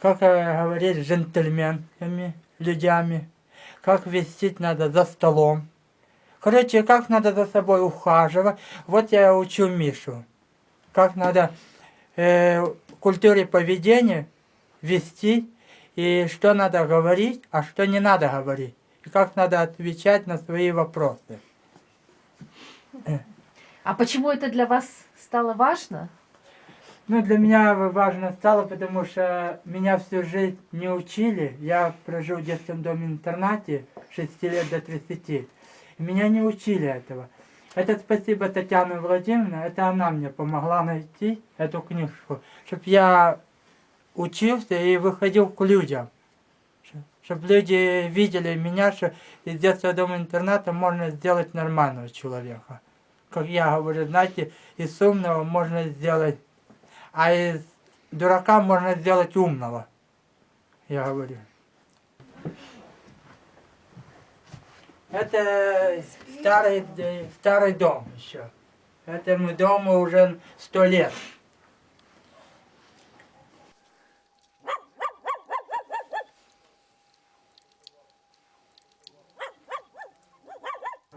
S2: как говорить с джентльменами, людьми, как вести надо за столом. Короче, как надо за собой ухаживать. Вот я учу Мишу, как надо культуре поведения вести, и что надо говорить, а что не надо говорить, и как надо отвечать на свои вопросы.
S6: А почему это для вас стало важно?
S2: Ну, для меня важно стало, потому что меня всю жизнь не учили. Я прожил в детском доме-интернате с 6 лет до 30. И меня не учили этого. Это спасибо Татьяне Владимировне, это она мне помогла найти эту книжку, чтобы я учился и выходил к людям. Чтобы люди видели меня, что из детского дома-интерната можно сделать нормального человека. Как я говорю, знаете, из умного можно сделать, а из дурака можно сделать умного. Я говорю. Это старый дом еще. Этому дому уже 100 лет.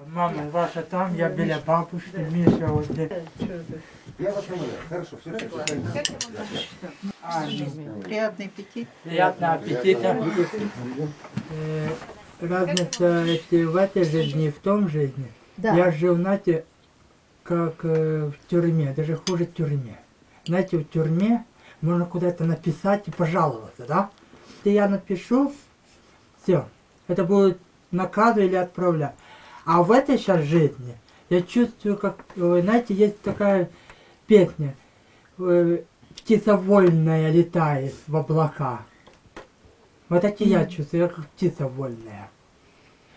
S2: Мама ваша там, я біля бабушки, Миша вот здесь.
S21: Я вас понимаю. Хорошо, все.
S2: Приятный аппетит. Приятного аппетита. Разница в этой жизни, в том жизни.
S6: Да.
S2: Я жил, знаете, как в тюрьме, даже хуже в тюрьме. Знаете, в тюрьме можно куда-то написать и пожаловаться, да? Если я напишу, все, это будет наказу или отправлять. А в этой сейчас жизни я чувствую, как, знаете, есть такая песня, птица вольная летает в облака. Вот эти я чувствую, я как птица вольная.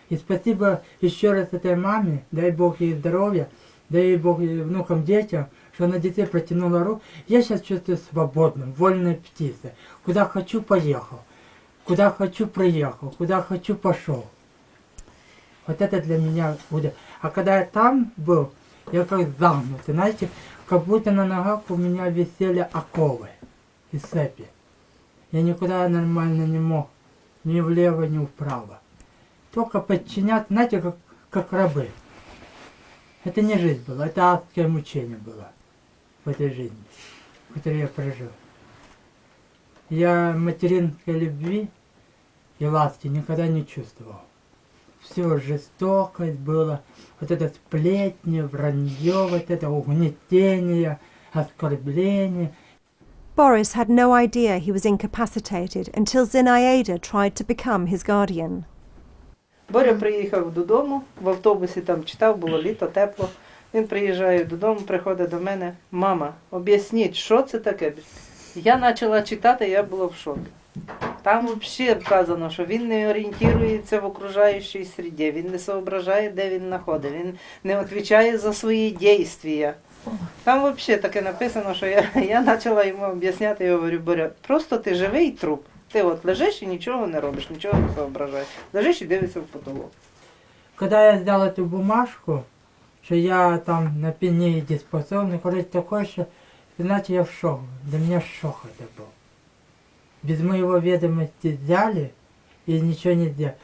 S2: И спасибо еще раз этой маме, дай Бог ей здоровья, дай Бог ей внукам, детям, что она детей протянула руку. Я сейчас чувствую свободным, вольной птицей. Куда хочу, поехал. Куда хочу, приехал. Куда хочу, пошел. Вот это для меня будет. А когда я там был, я как загнутый, знаете, как будто на ногах у меня висели оковы и цепи. Я никуда нормально не мог, ни влево, ни вправо. Только подчиняться, знаете, как рабы. Это не жизнь была, это адское мучение было в этой жизни, которую я прожил. Я материнской любви и ласки никогда не чувствовал. Все, жестокость была, вот это сплетни, вранье, вот это угнетение, оскорбление.
S1: Boris had no idea he was incapacitated until Zinaida tried to become his guardian.
S4: Боря приїхав додому, в автобусі там читав, було літо, тепло. Він приїжджає додому, приходить до мене: мама, об'ясніть, що це таке? Я почала читати, я була в шокі. Там взагалі вказано, що він не орієнтується в окружаючій середі, він не соображає, де він знаходить, він не відповідає за свої дії. Там взагалі таке написано, що я почала йому об'ясняти, я говорю: Боря, просто ти живий труп. Ти от лежиш і нічого не робиш, нічого не соображаєш. Лежиш і дивишся в потолок.
S2: Коли я взял эту бумажку, что я там на пене недееспособный, короче, такое, что, знаете, я в шоке. Для меня шок это был. Без моего ведомости взяли и ничего не сделали.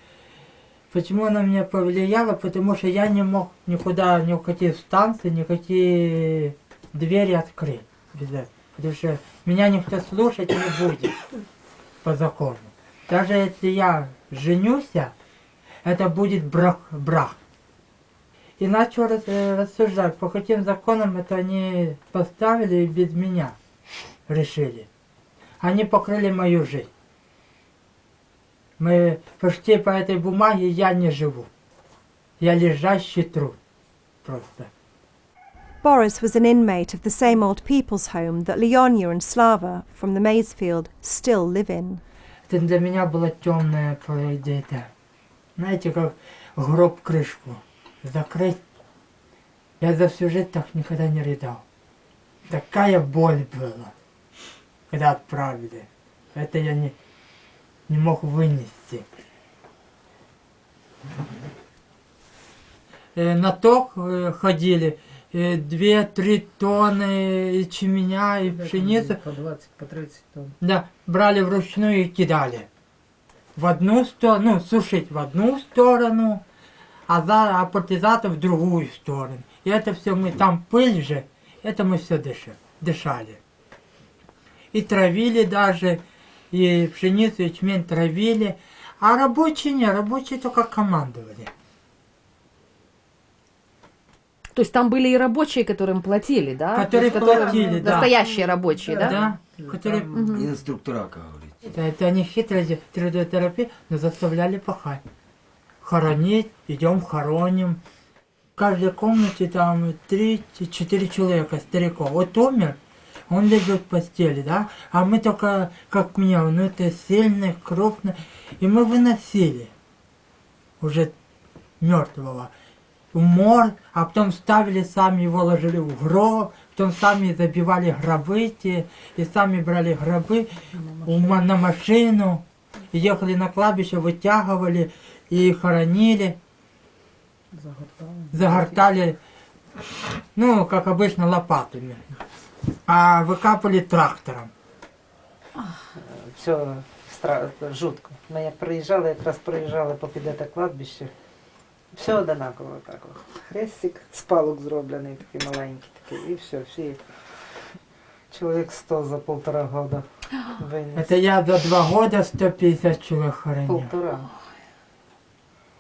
S2: Почему она меня повлияла? Потому что я не мог никуда, ни в какие станции, никакие двери открыть. Без этого. Потому что меня никто слушать не будет по закону. Даже если я женюсь, это будет брак. И начал рассуждать, по каким законам это они поставили и без меня решили. Они покрыли мою жизнь. Мы почти по этой бумаге я не живу. Я лежащий труп. Просто.
S1: Boris was an inmate of the same old people's home that Leonia and Slava from the Maysfield still live in.
S2: Это для меня было темное пройдение. Знаете, как гроб крышку закрыть. Я за всю жизнь так никогда не рыдал. Такая боль была, когда отправили. Это я не мог вынести. На ток ходили 2-3 тонны ячменя и пшеницы.
S4: По 20, по 30 тонн.
S2: Да, брали вручную и кидали. В одну сторону, сушить в одну сторону, а партизаты в другую сторону. И это все мы, там пыль же, это мы все дышали. И травили даже, и пшеницу, и ячмень травили. А рабочие не, рабочие только командовали.
S6: То есть там были и рабочие, которым платили, да?
S2: Которые платили, да.
S6: Настоящие рабочие, да?
S2: Да, которые...
S22: Инструктора, как говорится.
S2: Это они хитрые, трудотерапии, но заставляли пахать. Хоронить, идем хороним. В каждой комнате там 3-4 человека, стариков. Вот умер, он лежит в постели, да? А мы только, как меня, ну это сильный, крупный. И мы выносили уже мертвого в морг, а потом ставили, сами его ложили в гроб, потом сами забивали гробы те, и сами брали гробы на машину, и ехали на кладбище, вытягивали и хоронили, загортали, ну, как обычно, лопатами, а выкапывали трактором.
S4: Все жутко. Ми як приїжджали, якраз проїжджали попід це кладбище. Все одинаково так. Хрестик з палок зроблений, такий маленький, такий, і все, всі. Чоловік 100 за 1,5 года винес.
S2: Это я за 2 года 150 человек хоронил.
S4: 1,5.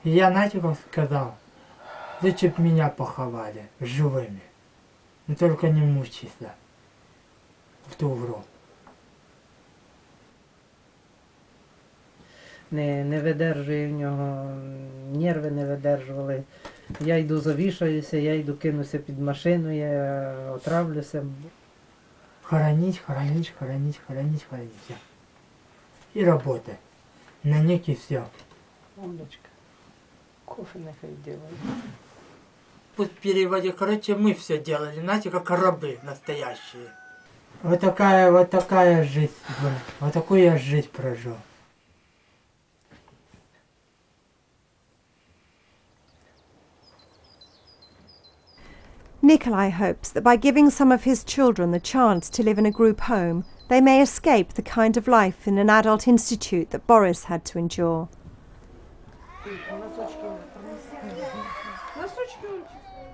S2: И я, знаете, как сказал, лучше б меня поховали живыми. Но только не мучиться в ту гроб.
S4: Не видержує в нього, нерви не видержували. Я йду завішаюся, я йду кинуся під машину, я отравлюся.
S2: Хоронить. Все. И работать. На них и все.
S4: Умничка. Кофе нехай делает.
S2: Пусть переводе, короче, мы все делали, знаете, как рабы настоящие. Вот такая жизнь была. Вот такую я жизнь прожил.
S1: Nikolai hopes that by giving some of his children the chance to live in a group home, they may escape the kind of life in an adult institute that Boris had to endure.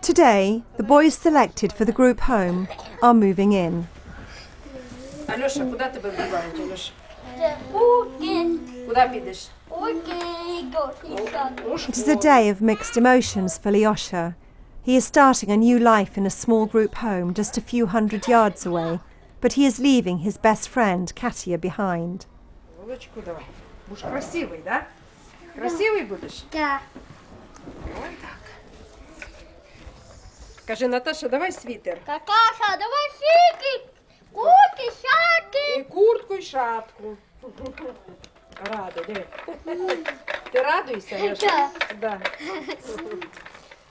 S1: Today, the boys selected for the group home are moving in.
S19: Альоша, куди тебе вбивають, Альоша? Куди підеш?
S1: It is a day of mixed emotions for Lyosha. He is starting a new life in a small group home just a few hundred yards away, but he is leaving his best friend Katya behind.
S10: Булочку давай. Будешь красивый, да? Красивый будешь?
S13: Да.
S10: Вот так. Скажи, Наташа, давай свитер.
S13: Какаша, давай сики, куртки, шапки.
S10: И куртку, и шапку. Рада, диви. Ты радуешься, Леша? Да.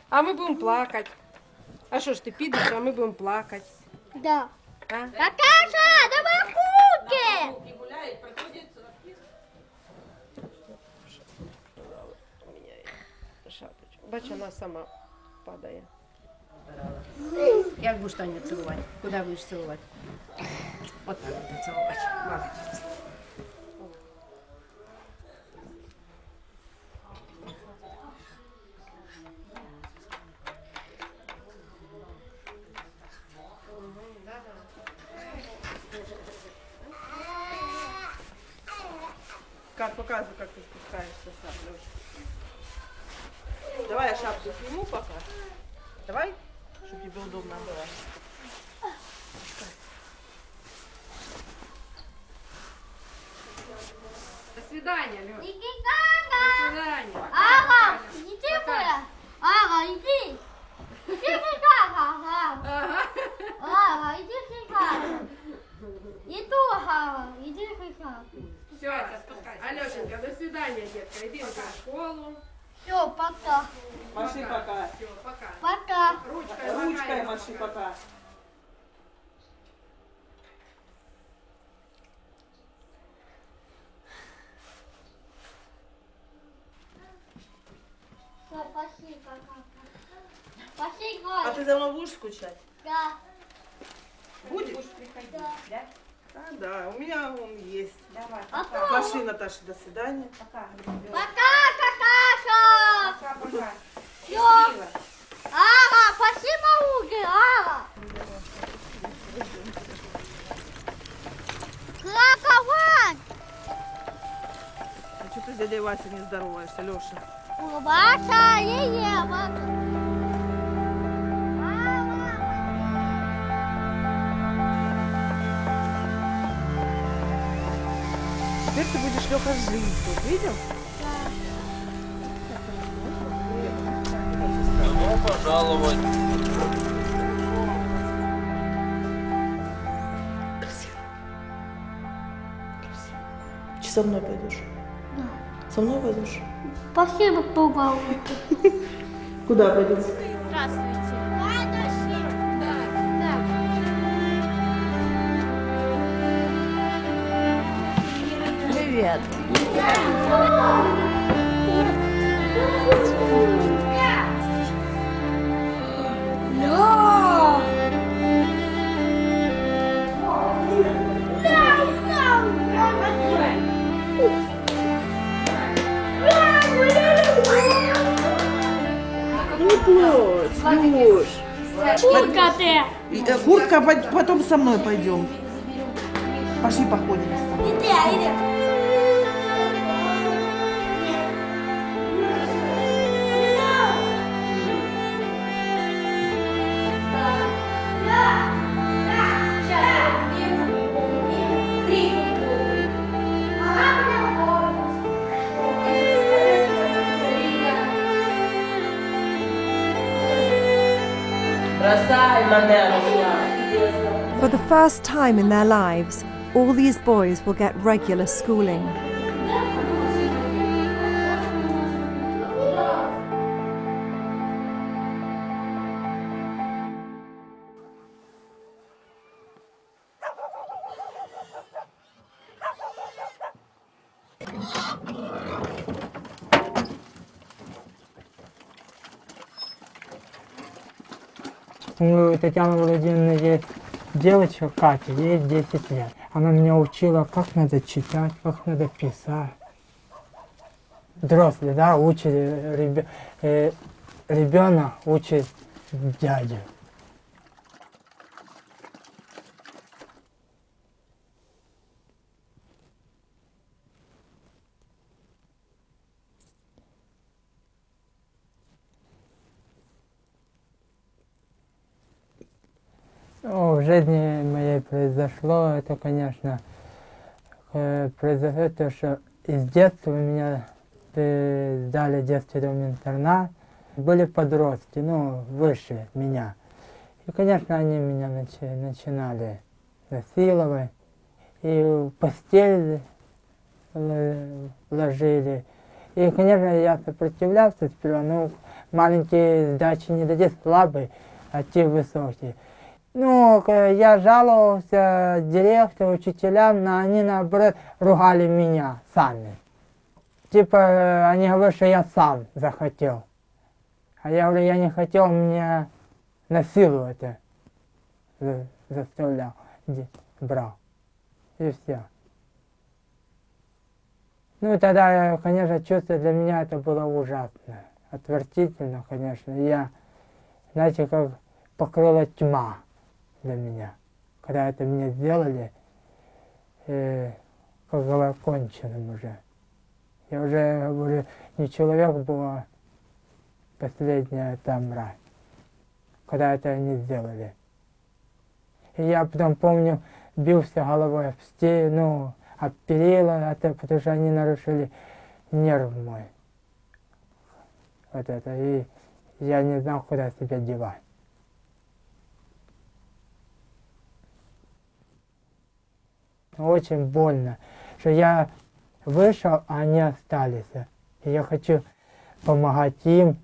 S10: А мы будем плакать. А что ж ты підеш, а мы будем плакать.
S13: Да.
S10: А?
S13: Какаша, давай куртки.
S10: Шапочку. Бач, вона сама падає. Як будеш Таню цілувати? Куди будеш цілувати? От так будеш цілувати. Молодець. Как показывай, как ты спускаешься сам, Лёша. Давай я шапку сниму пока. Давай, чтобы тебе удобно было. До свидания, Лёша. До свидания.
S13: Ага, иди моя. Ага, иди. Иди сюда, ага. Ага, иди сюда. Иду, ага, иди сюда.
S10: Все, Алешенька, до свидания, детка. Иди в школу.
S13: Все, пока.
S10: Маши пока. Все, пока.
S13: Пока.
S10: Ручкой маши пока.
S13: Все, пошли, пока. Пошли,
S10: А
S13: Галя.
S10: ты за мной будешь скучать?
S13: Да.
S10: Будешь?
S13: Да.
S10: А, да, у меня он есть.
S13: Давай.
S10: Пошли, Наташа, до свидания.
S13: Пока, Какаша.
S10: Пока.
S13: Все. Ага, пошли, Мауги, ага. Кракова.
S10: А что ты с дядей Васей не здороваешься, Леша?
S13: Ваша, Ваша.
S10: Теперь ты будешь, Леха, жить тут, видел?
S23: Добро пожаловать.
S10: Че со мной пойдешь?
S13: Да.
S10: Со мной пойдешь?
S13: Спасибо, пожалуйста.
S10: Куда пойдем?
S13: Здравствуйте.
S10: Привет. Не плачь, Люш.
S13: Куртка ты.
S10: Куртка, потом со мной пойдем. Пошли походим с тобой.
S13: Иди, иди.
S1: For the first time in their lives, all these boys will get regular schooling.
S2: У Татьяны Владимировны есть девочка Катя, ей 10 лет. Она меня учила, как надо читать, как надо писать. Взрослый, да, учит ребенок учит дядю. Ну, в жизни моей произошло, это, конечно, произошло то, что из детства меня сдали в детский дом-интернат. Были подростки, ну, выше меня. И, конечно, они меня начинали насиловать. И в постель ложили. И, конечно, я сопротивлялся сперва, но маленькие сдачи не дадут, слабый, а те высокие. Ну, я жаловался директору, учителям, но они, наоборот, ругали меня сами. Типа, они говорят, что я сам захотел. А я говорю, я не хотел, меня на силу это заставлял, брал. И все. Ну, тогда, конечно, чувство для меня это было ужасно. Отвратительно, конечно. Я, знаете, как покрыла тьма для меня. Когда это мне сделали, как было конченным уже. Я уже, говорю, не человек был, а последняя там мразь. Когда это они сделали. И я потом помню, бился головой об стену, об перила, потому что они нарушили нерв мой. Вот это. И я не знал, куда себя девать. Очень больно, что я вышел, а они остались. И я хочу помогать им,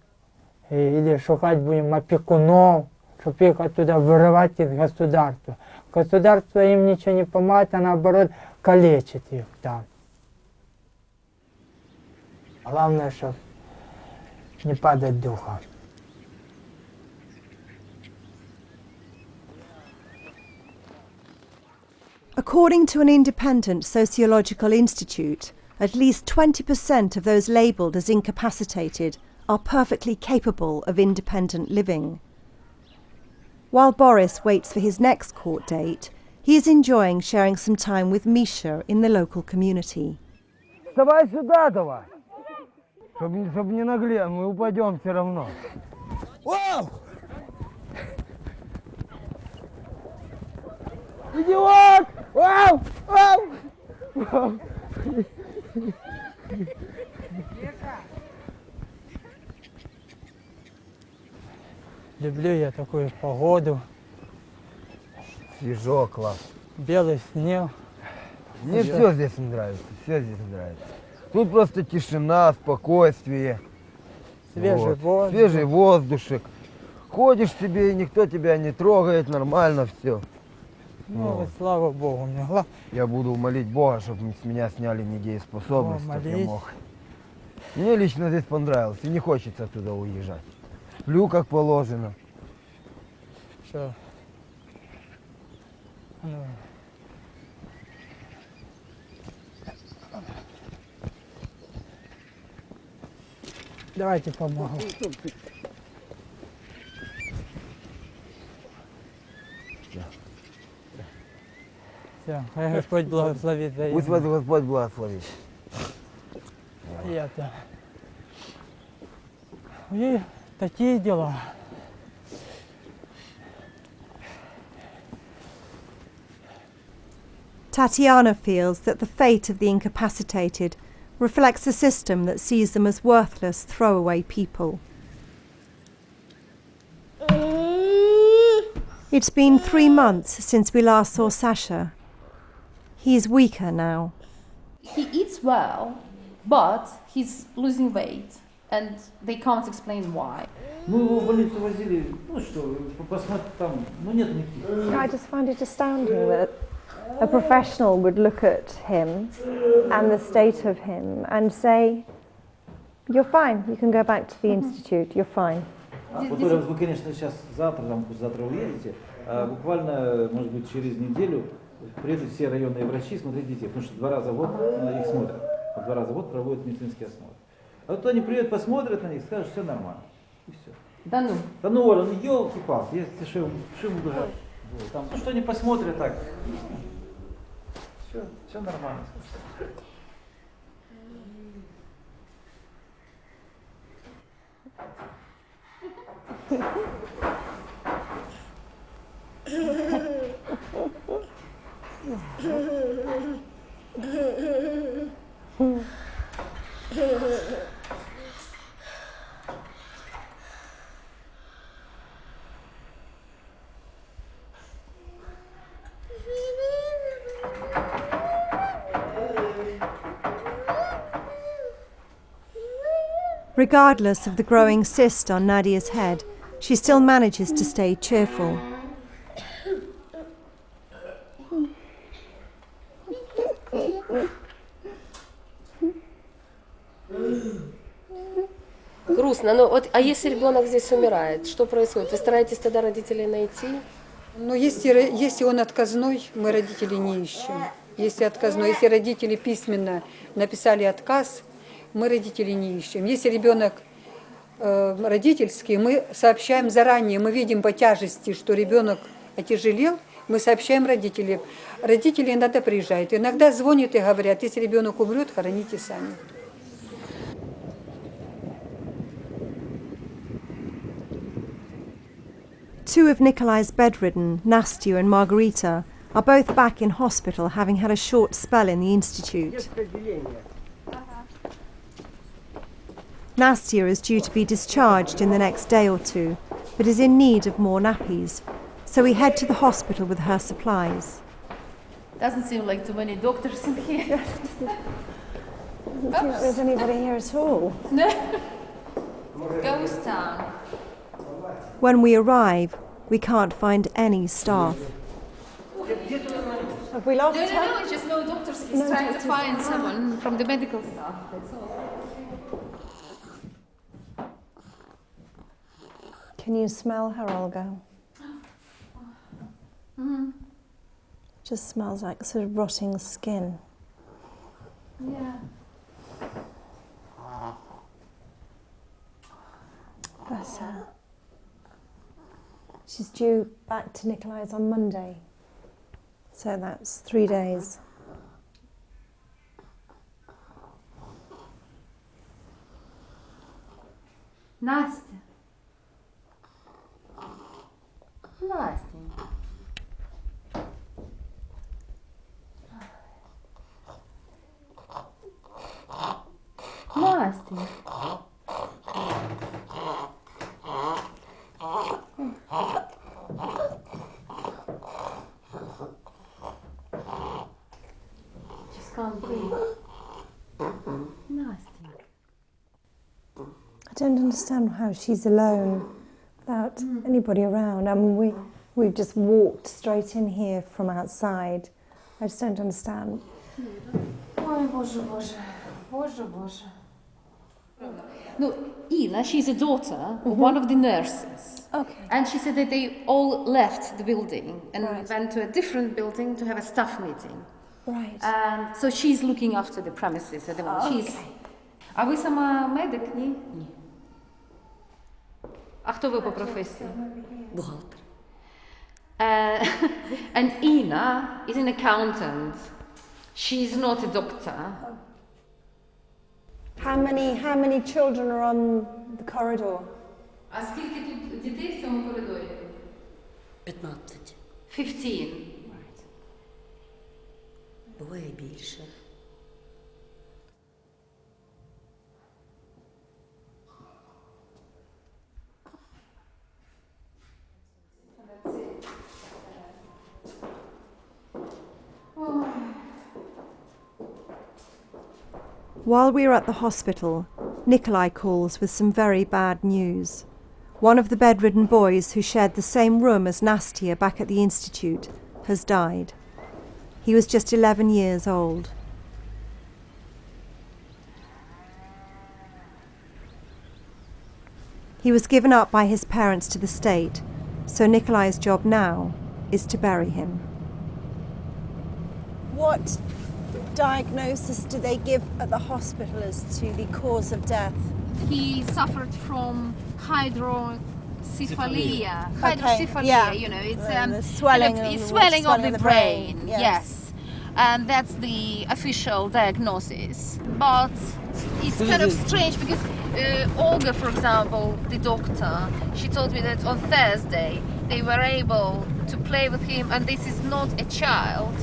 S2: или шукать будем опекунов, чтобы их оттуда вырывать из государства. Государство им ничего не помогает, а наоборот калечит их там. Главное, чтобы не падать духом.
S1: According to an independent sociological institute, at least 20% of those labelled as incapacitated are perfectly capable of independent living. While Boris waits for his next court date, he is enjoying sharing some time with Misha in the local community.
S21: Давай сюда, давай. Чтобы не наглел, мы упадем все равно. Вау! Идиот! Вау! Вау! Вау!
S2: Люблю я такую погоду.
S21: Свежо, класс.
S2: Белый снег.
S21: Мне все здесь нравится, все здесь нравится. Тут просто тишина, спокойствие.
S2: Свежий воздух.
S21: Свежий воздушек. Ходишь себе, и никто тебя не трогает, нормально все.
S2: Ну, слава Богу.
S21: Я буду молить Бога, чтобы с меня сняли недееспособность, чтобы я
S2: молись.
S21: мог. Мне лично здесь понравилось, и не хочется оттуда уезжать. Сплю как положено.
S2: Что? Ну. Давайте помогу. Все, Господь благословит.
S21: Пусть вас Господь благословит.
S2: И это. И такие дела.
S1: Tatiana feels that the fate of the incapacitated reflects a system that sees them as worthless, throwaway people. It's been 3 months since we last saw Sasha. He is weaker now.
S8: He eats well, but he's losing weight, and they can't explain why.
S11: Мы его в больницу возили, ну что, посмотреть там, ну нет никаких.
S9: I just find it astounding that a professional would look at him and the state of him and say, you're fine, you can go back to the institute, you're fine.
S11: Во-первых, вы, конечно, сейчас завтра уедете, а буквально, может быть, через неделю приедут все районные врачи смотреть детей, потому что 2 раза в год их смотрят, 2 раза в год проводят медицинский осмотр. А вот они приедут, посмотрят на них, скажут, все нормально. И все.
S8: Да ну?
S11: Да ну, Оля, ну елки-палки, если что ему даже, там, ну что они посмотрят так, все нормально.
S1: Regardless of the growing cyst on Nadia's head, she still manages to stay cheerful.
S7: Грустно. Но вот, а если ребенок здесь умирает, что происходит? Вы стараетесь тогда родителей найти?
S12: Но если он отказной, мы родителей не ищем. Если отказной, если родители письменно написали отказ, мы родителей не ищем. Если ребенок родительский, мы сообщаем заранее, мы видим по тяжести, что ребенок отяжелел, мы сообщаем родителям. Родители иногда приезжают, иногда звонят и говорят, если ребенок умрет, хороните сами.
S1: Two of Nikolai's bedridden, Nastya and Margarita, are both back in hospital having had a short spell in the institute. Nastya is due to be discharged in the next day or two, but is in need of more nappies, so we head to the hospital with her supplies.
S8: Doesn't seem like too many doctors in here.
S9: Doesn't seem like there's anybody here at all.
S8: No. Ghost town.
S1: When we arrive, we can't find any staff.
S9: Have we lost her?
S8: No, it's just no doctors. He's trying to find someone from the medical staff, that's all.
S9: Can you smell her, Olga? Just smells like sort of rotting skin.
S8: Yeah.
S9: Bless her. She's due back to Nikolai's on Monday. So that's 3 days.
S8: Настя. Настя. Настя. Just can't breathe. Настя.
S9: I don't understand how she's alone without anybody around. I mean, we've just walked straight in here from outside. I just don't understand.
S8: Ой, Боже, Боже. Боже, Боже. No, Ina, she's a daughter of one of the nurses.
S9: Okay.
S8: And she said that they all left the building and went to a different building to have a staff meeting.
S9: Right.
S8: And so she's looking after the premises at the moment. She's... А ви сама медик, ні? Ні. А хто ви по професії?
S7: Бухгалтер.
S8: And Ina is an accountant. She's not a doctor.
S9: How many children are on the corridor?
S8: А скільки тут дітей в цьому коридорі?
S7: 15.
S8: 15.
S7: Буває більше.
S1: While we are at the hospital, Nikolai calls with some very bad news. One of the bedridden boys who shared the same room as Nastya back at the institute has died. He was just 11 years old. He was given up by his parents to the state, so Nikolai's job now is to bury him. What diagnosis do they give at the hospital as to the cause of death?
S8: He suffered from hydrocephalia.
S1: Okay,
S8: Hydrocephalia,
S1: yeah.
S8: you know, it's
S1: The swelling
S8: kind of,
S1: of-
S8: swelling of the
S1: brain,
S8: brain.
S1: yes.
S8: Yes. And that's the official diagnosis. But it's kind of strange because Olga, for example, the doctor, she told me that on Thursday they were able to play with him, and this is not a child.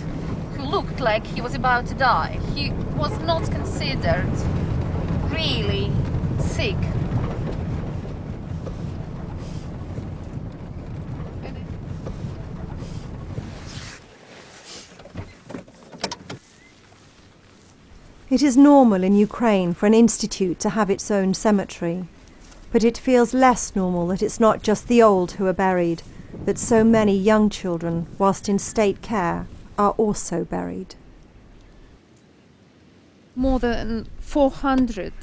S8: who looked like he was about to die. He was not considered really sick.
S1: It is normal in Ukraine for an institute to have its own cemetery, but it feels less normal that it's not just the old who are buried, that so many young children, whilst in state care, are also buried.
S8: More than 400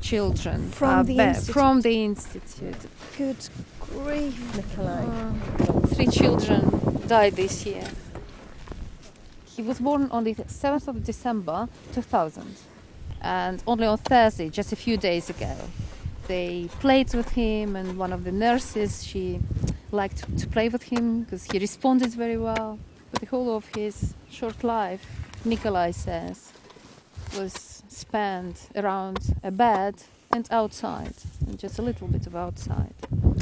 S8: children
S1: From the institute?
S8: From the institute.
S1: Good grief, Nikolai.
S8: 3 children died this year. He was born on the 7th of December 2000, and only on Thursday, just a few days ago, they played with him, and one of the nurses, she liked to play with him because he responded very well. But the whole of his short life, Nikolai says, was spent around a bed and outside, and just a little bit of outside.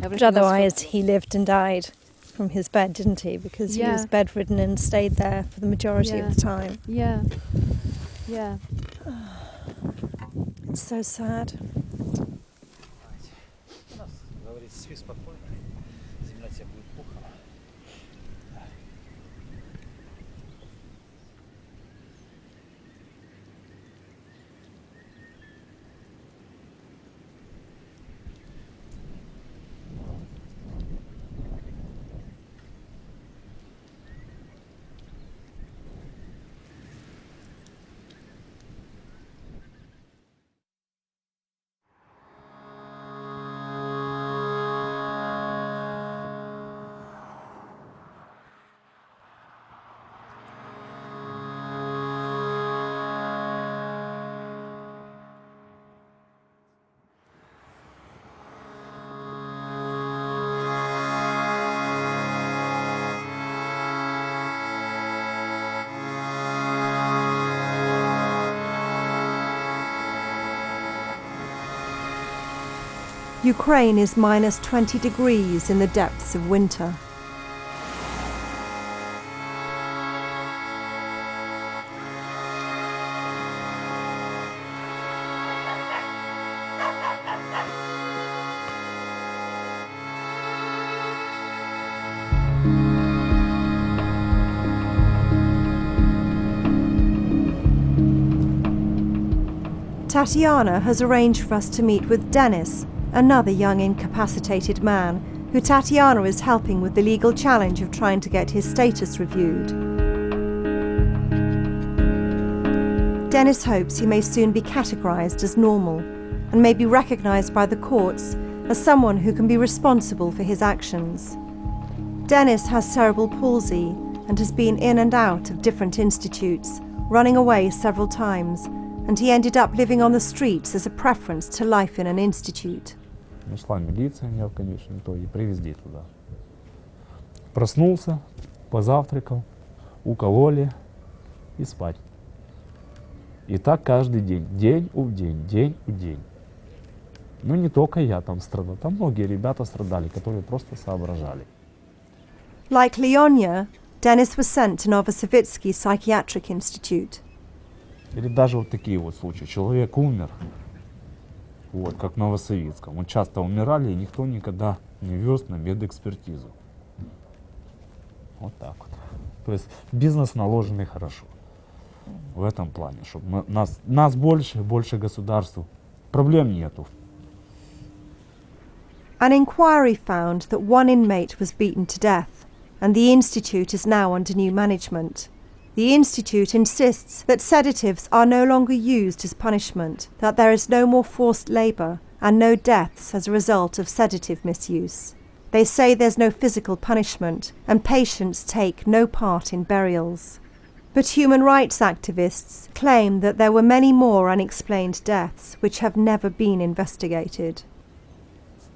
S1: But otherwise he lived and died from his bed, didn't he? Because he was bedridden and stayed there for the majority of the time.
S8: Yeah.
S1: It's so sad. Ukraine is minus 20 degrees in the depths of winter. Tatiana has arranged for us to meet with Dennis, another young incapacitated man, who Tatiana is helping with the legal challenge of trying to get his status reviewed. Dennis hopes he may soon be categorised as normal and may be recognised by the courts as someone who can be responsible for his actions. Dennis has cerebral palsy and has been in and out of different institutes, running away several times, and he ended up living on the streets as a preference to life in an institute.
S14: Нашла милиция меня в конечном итоге, привезли туда. Проснулся, позавтракал, укололи и спать. И так каждый день, день у день. Ну не только я там страдал, там многие ребята страдали, которые просто соображали.
S1: Like Leonia, Dennis was sent to Novosibirsk Psychiatric Institute.
S14: Или даже вот такие вот случаи. Человек умер, вот, как в Новосоветском. Вот часто умирали, и никто никогда не вез на медэкспертизу. Вот так вот. То есть бизнес налаженный хорошо. В этом плане, чтобы нас больше государству. Проблем нету.
S1: An inquiry found that one inmate was beaten to death, and the institute is now under new management. The institute insists that sedatives are no longer used as punishment, that there is no more forced labour and no deaths as a result of sedative misuse. They say there's no physical punishment and patients take no part in burials. But human rights activists claim that there were many more unexplained deaths which have never been investigated.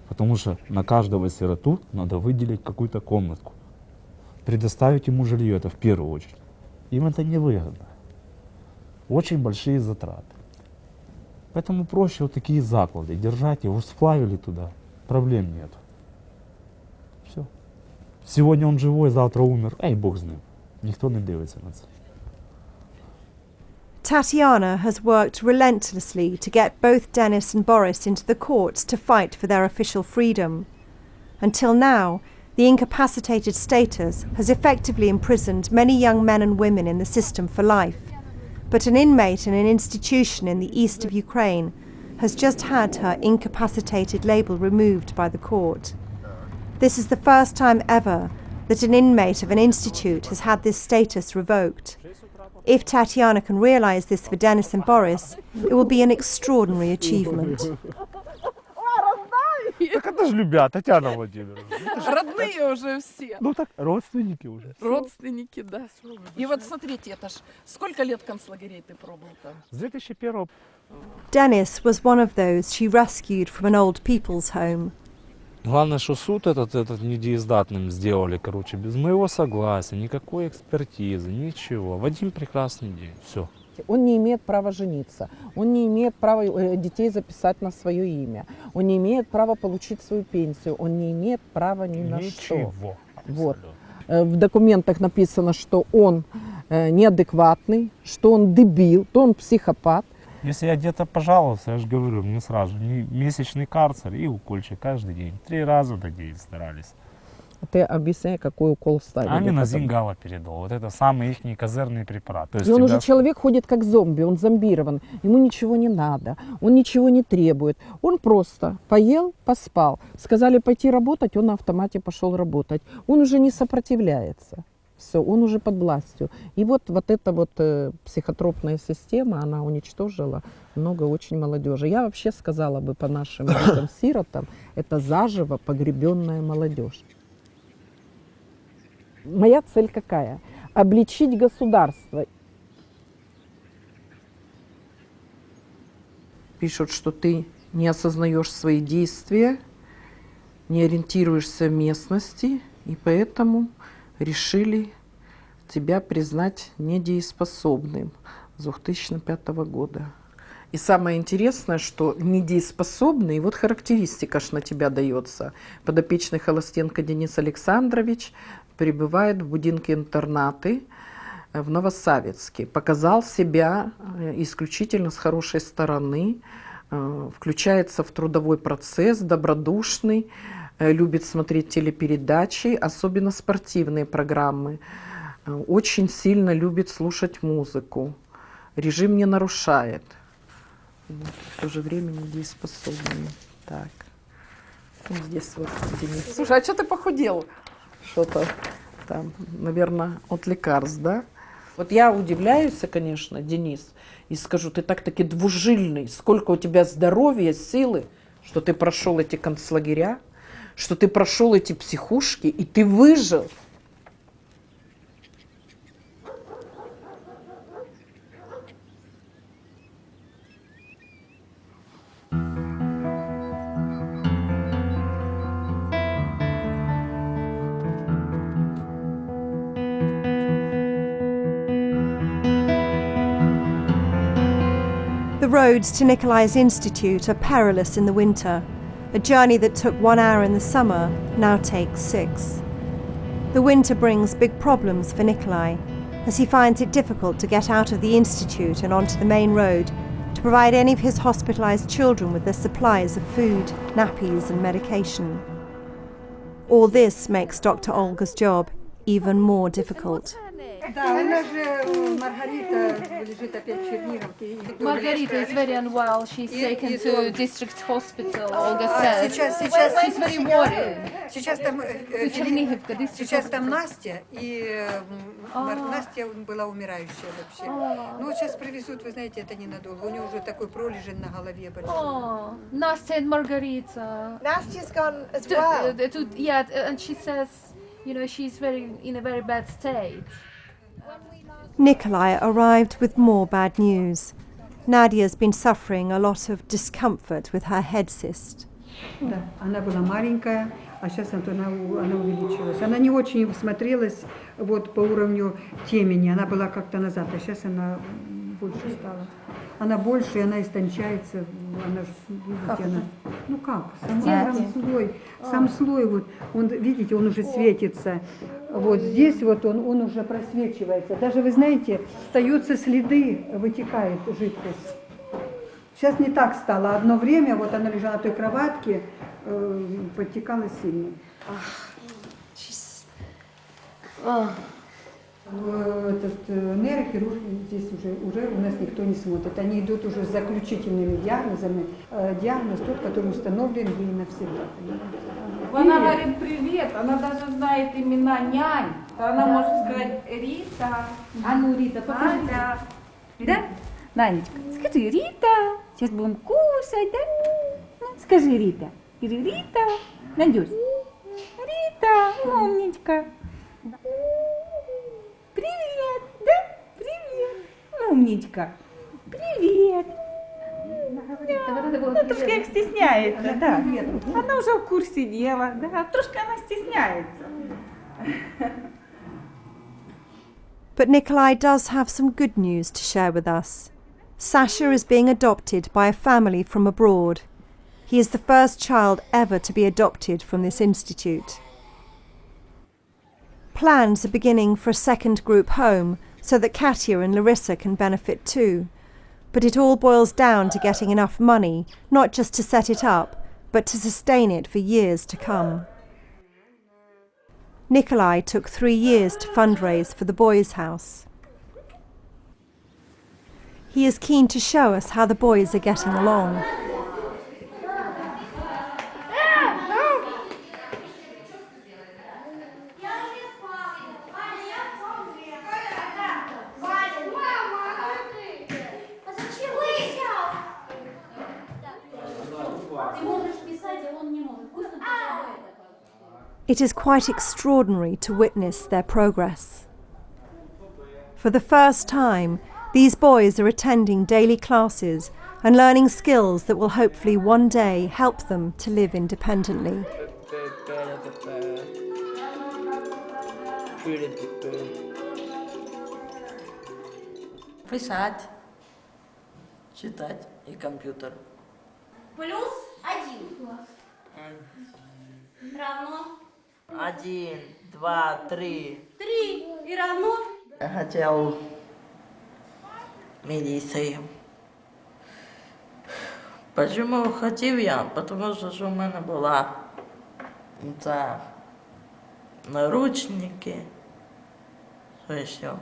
S14: Потому что на каждого сироту надо выделить какую-то комнатку. Предоставить ему жилье, это в первую очередь. Им это невыгодно. Очень большие затраты. Поэтому проще вот такие заклады держать, его сплавили туда, проблем нет. Все. Сегодня он живой, завтра умер, эй, бог с ним. Ніхто не дивиться на це.
S1: Tatiana has worked relentlessly to get both Denis and Boris into the courts to fight for their official freedom. Until now, the incapacitated status has effectively imprisoned many young men and women in the system for life. But an inmate in an institution in the east of Ukraine has just had her incapacitated label removed by the court. This is the first time ever that an inmate of an institute has had this status revoked. If Tatiana can realise this for Denis and Boris, it will be an extraordinary achievement.
S14: Так это же любят, Татьяна Владимировна.
S16: Родные уже все.
S14: Ну так, родственники уже.
S16: Родственники, да. И вот смотрите, это ж сколько лет концлагерей ты пробыл там?
S14: С 2001.
S1: Denis was one of those she rescued from an old people's home.
S14: Главное, что суд этот недеездатным сделали, короче, без моего согласия, никакой экспертизы, ничего. В один прекрасный день, все.
S16: Он не имеет права жениться, он не имеет права детей записать на свое имя, он не имеет права получить свою пенсию, он не имеет права ни на что. Вот. В документах написано, что он неадекватный, что он дебил, что он психопат.
S14: Если я где-то пожаловался, я же говорю, мне сразу месячный карцер и укольчик каждый день. 3 раза в день старались.
S16: Ты объясняй, какой укол ставили.
S14: Аминозин галоперидол. Вот это самый их козырный препарат. То есть
S16: и он уже человек ходит как зомби, он зомбирован. Ему ничего не надо, он ничего не требует. Он просто поел, поспал. Сказали пойти работать, он на автомате пошел работать. Он уже не сопротивляется. Все, он уже под властью. И вот эта вот психотропная система, она уничтожила много очень молодежи. Я вообще сказала бы по нашим сиротам, это заживо погребенная молодежь. Моя цель какая? Обличить государство. Пишут, что ты не осознаешь свои действия, не ориентируешься в местности, и поэтому решили тебя признать недееспособным с 2005 года. И самое интересное, что недееспособный, вот характеристика ж на тебя дается. Подопечный Холостенко Денис Александрович пребывает в будинке-интернаты в Новосавицке. Показал себя исключительно с хорошей стороны, включается в трудовой процесс, добродушный, любит смотреть телепередачи, особенно спортивные программы. Очень сильно любит слушать музыку. Режим не нарушает. В то же время недееспособный. Так. Ну, здесь вот Денис. Слушай, а что ты похудел? Что-то там, наверное, от лекарств, да? Вот я удивляюсь, конечно, Денис, и скажу, ты так-таки двужильный. Сколько у тебя здоровья, силы, что ты прошел эти концлагеря, что ты прошел эти психушки, и ты выжил.
S1: The roads to Nikolai's institute are perilous in the winter. A journey that took 1 hour in the summer now takes 6. The winter brings big problems for Nikolai, as he finds it difficult to get out of the institute and onto the main road to provide any of his hospitalised children with their supplies of food, nappies and medication. All this makes Dr. Olga's job even more difficult.
S12: Да, у нас же Маргарита лежит опять в Черниговке.
S8: Margarita is very unwell. She's taken to district hospital. Olga says. She's very worried.
S12: Сейчас там Настя, и Настя была умирающая вообще. Ну вот сейчас привезут, вы знаете, это ненадолго. У нее уже такой пролежень на голове большой.
S8: Настя and Margarita.
S1: Nasty's gone as well.
S8: Yeah, and she says, you know, she's in a very bad state.
S1: Nikolai arrived with more bad news. Nadia's been suffering a lot of discomfort with her head cyst.
S12: Да, она была маленькая, а сейчас она увеличилась. Она не очень смотрелась вот по уровню темени, она была как-то назад, а сейчас она больше стала. Она больше, и она истончается, она, видите, она, ну как, сам слой вот, он, видите, он уже светится. Вот здесь вот он уже просвечивается. Даже, вы знаете, остаются следы, вытекает жидкость. Сейчас не так стало. Одно время, вот она лежала на той кроватке, подтекала сильно. Этот нейрохирург здесь уже у нас никто не смотрит. Они идут уже с заключительными диагнозами. Диагноз тот, который установлен ей навсегда.
S5: Она говорит привет, она даже знает имена нянь. Она может сказать Рита. А ну, Рита, покажи. Да? Нанечка, скажи Рита. Сейчас будем кушать, да? Ну, скажи Рита. Скажи Рита. Надюш. Рита, умничка. Привет, да? Привет. Умничка. Привет. Ну, трошки як стесняется, да. Она уже в курсе дела, да. Трошки она стесняется.
S1: But Nikolai does have some good news to share with us. Sasha is being adopted by a family from abroad. He is the first child ever to be adopted from this institute. Plans are beginning for a second group home so that Katya and Larissa can benefit too. But it all boils down to getting enough money, not just to set it up, but to sustain it for years to come. Nikolai took 3 years to fundraise for the boys' house. He is keen to show us how the boys are getting along. It is quite extraordinary to witness their progress. For the first time, these boys are attending daily classes and learning skills that will hopefully one day help them to live independently.
S17: Писать, читать и компьютер.
S13: Плюс 1 равно
S17: 1, 2, 3.
S13: 3 и равно.
S17: Я хотел міліцію. Почему хотів я? Потому що у мене була ця наручники. Що ще?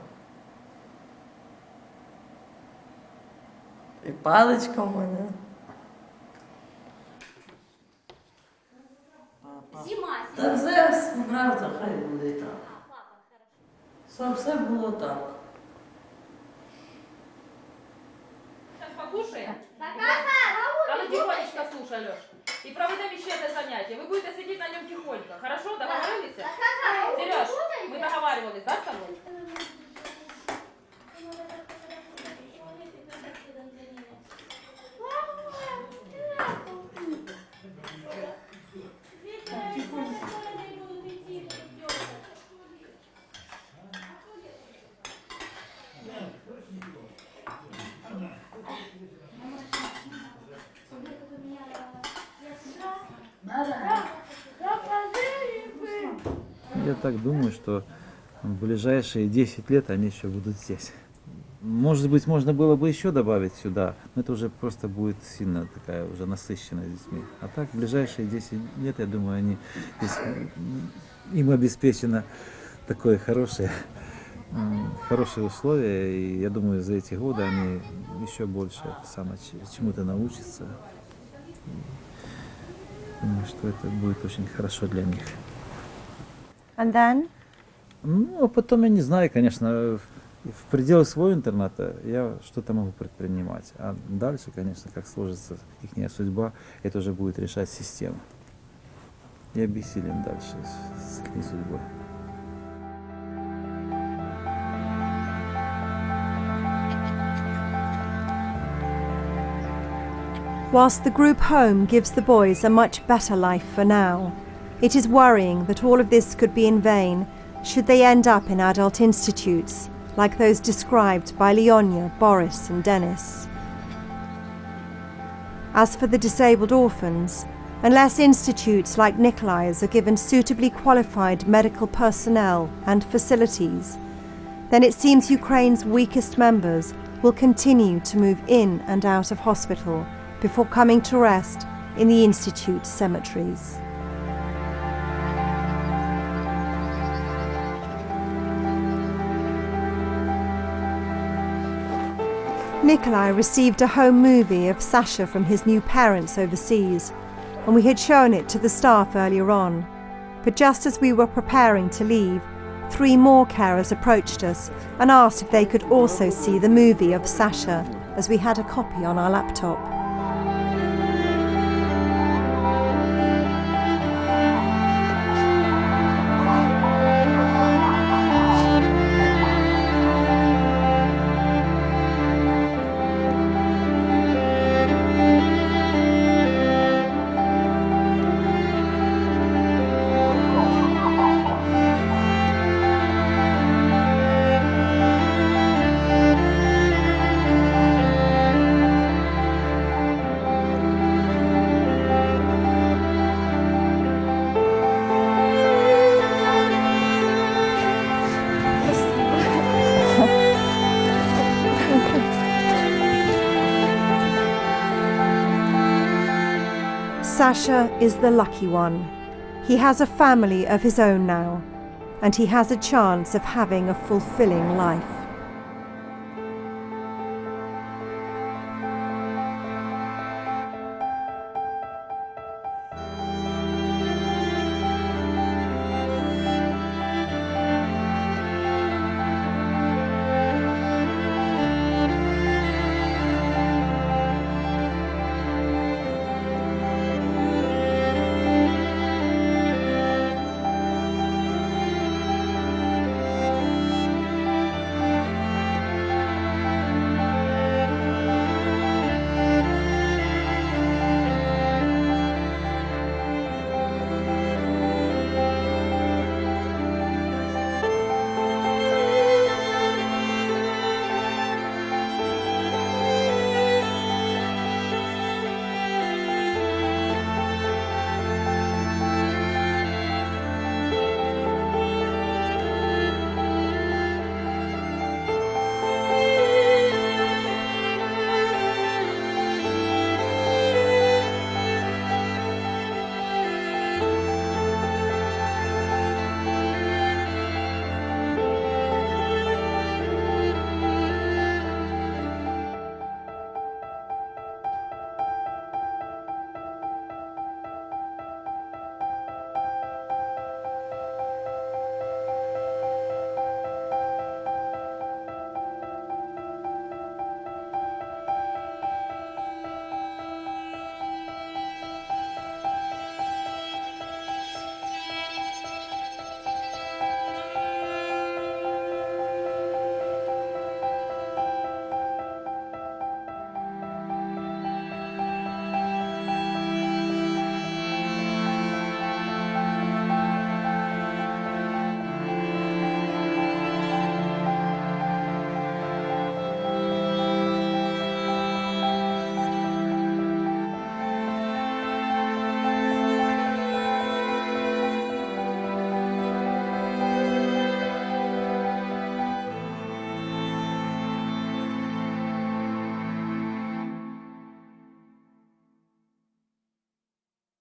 S17: І паличка в мене.
S13: Зима.
S17: Та все правда, хай буде так. Все було так.
S6: Сейчас покушаем. А ну тихонечко слушай, Лёш. И проведем еще это занятие. Вы будете сидеть на нем тихонько. Хорошо? Договорились? Сереж, мы договаривались, да, с тобой?
S11: Я так думаю, что в ближайшие 10 лет они еще будут здесь. Может быть, можно было бы еще добавить сюда, но это уже просто будет сильно такая уже насыщенная детьми. А так, в ближайшие 10 лет, я думаю, они, им обеспечено такое хорошее условия, и я думаю, за эти годы они еще больше чему-то научатся. Думаю, что это будет очень хорошо для них.
S1: And then?
S11: Ну, а потом я не знаю, конечно, в пределах своего интерната я что-то могу предпринимать. А дальше, конечно, как сложится их судьба, это уже будет решать система. Я бессилен дальше с их судьбой.
S1: Whilst the group home gives the boys a much better life for now, it is worrying that all of this could be in vain should they end up in adult institutes like those described by Leonia, Boris and Dennis. As for the disabled orphans, Unless institutes like Nikolai's are given suitably qualified medical personnel and facilities, then it seems Ukraine's weakest members will continue to move in and out of hospital before coming to rest in the institute's cemeteries. Nikolai received a home movie of Sasha from his new parents overseas, and we had shown it to the staff earlier on. But just as we were preparing to leave, 3 more carers approached us and asked if they could also see the movie of Sasha, as we had a copy on our laptop. Sasha is the lucky one. He has a family of his own now, and he has a chance of having a fulfilling life.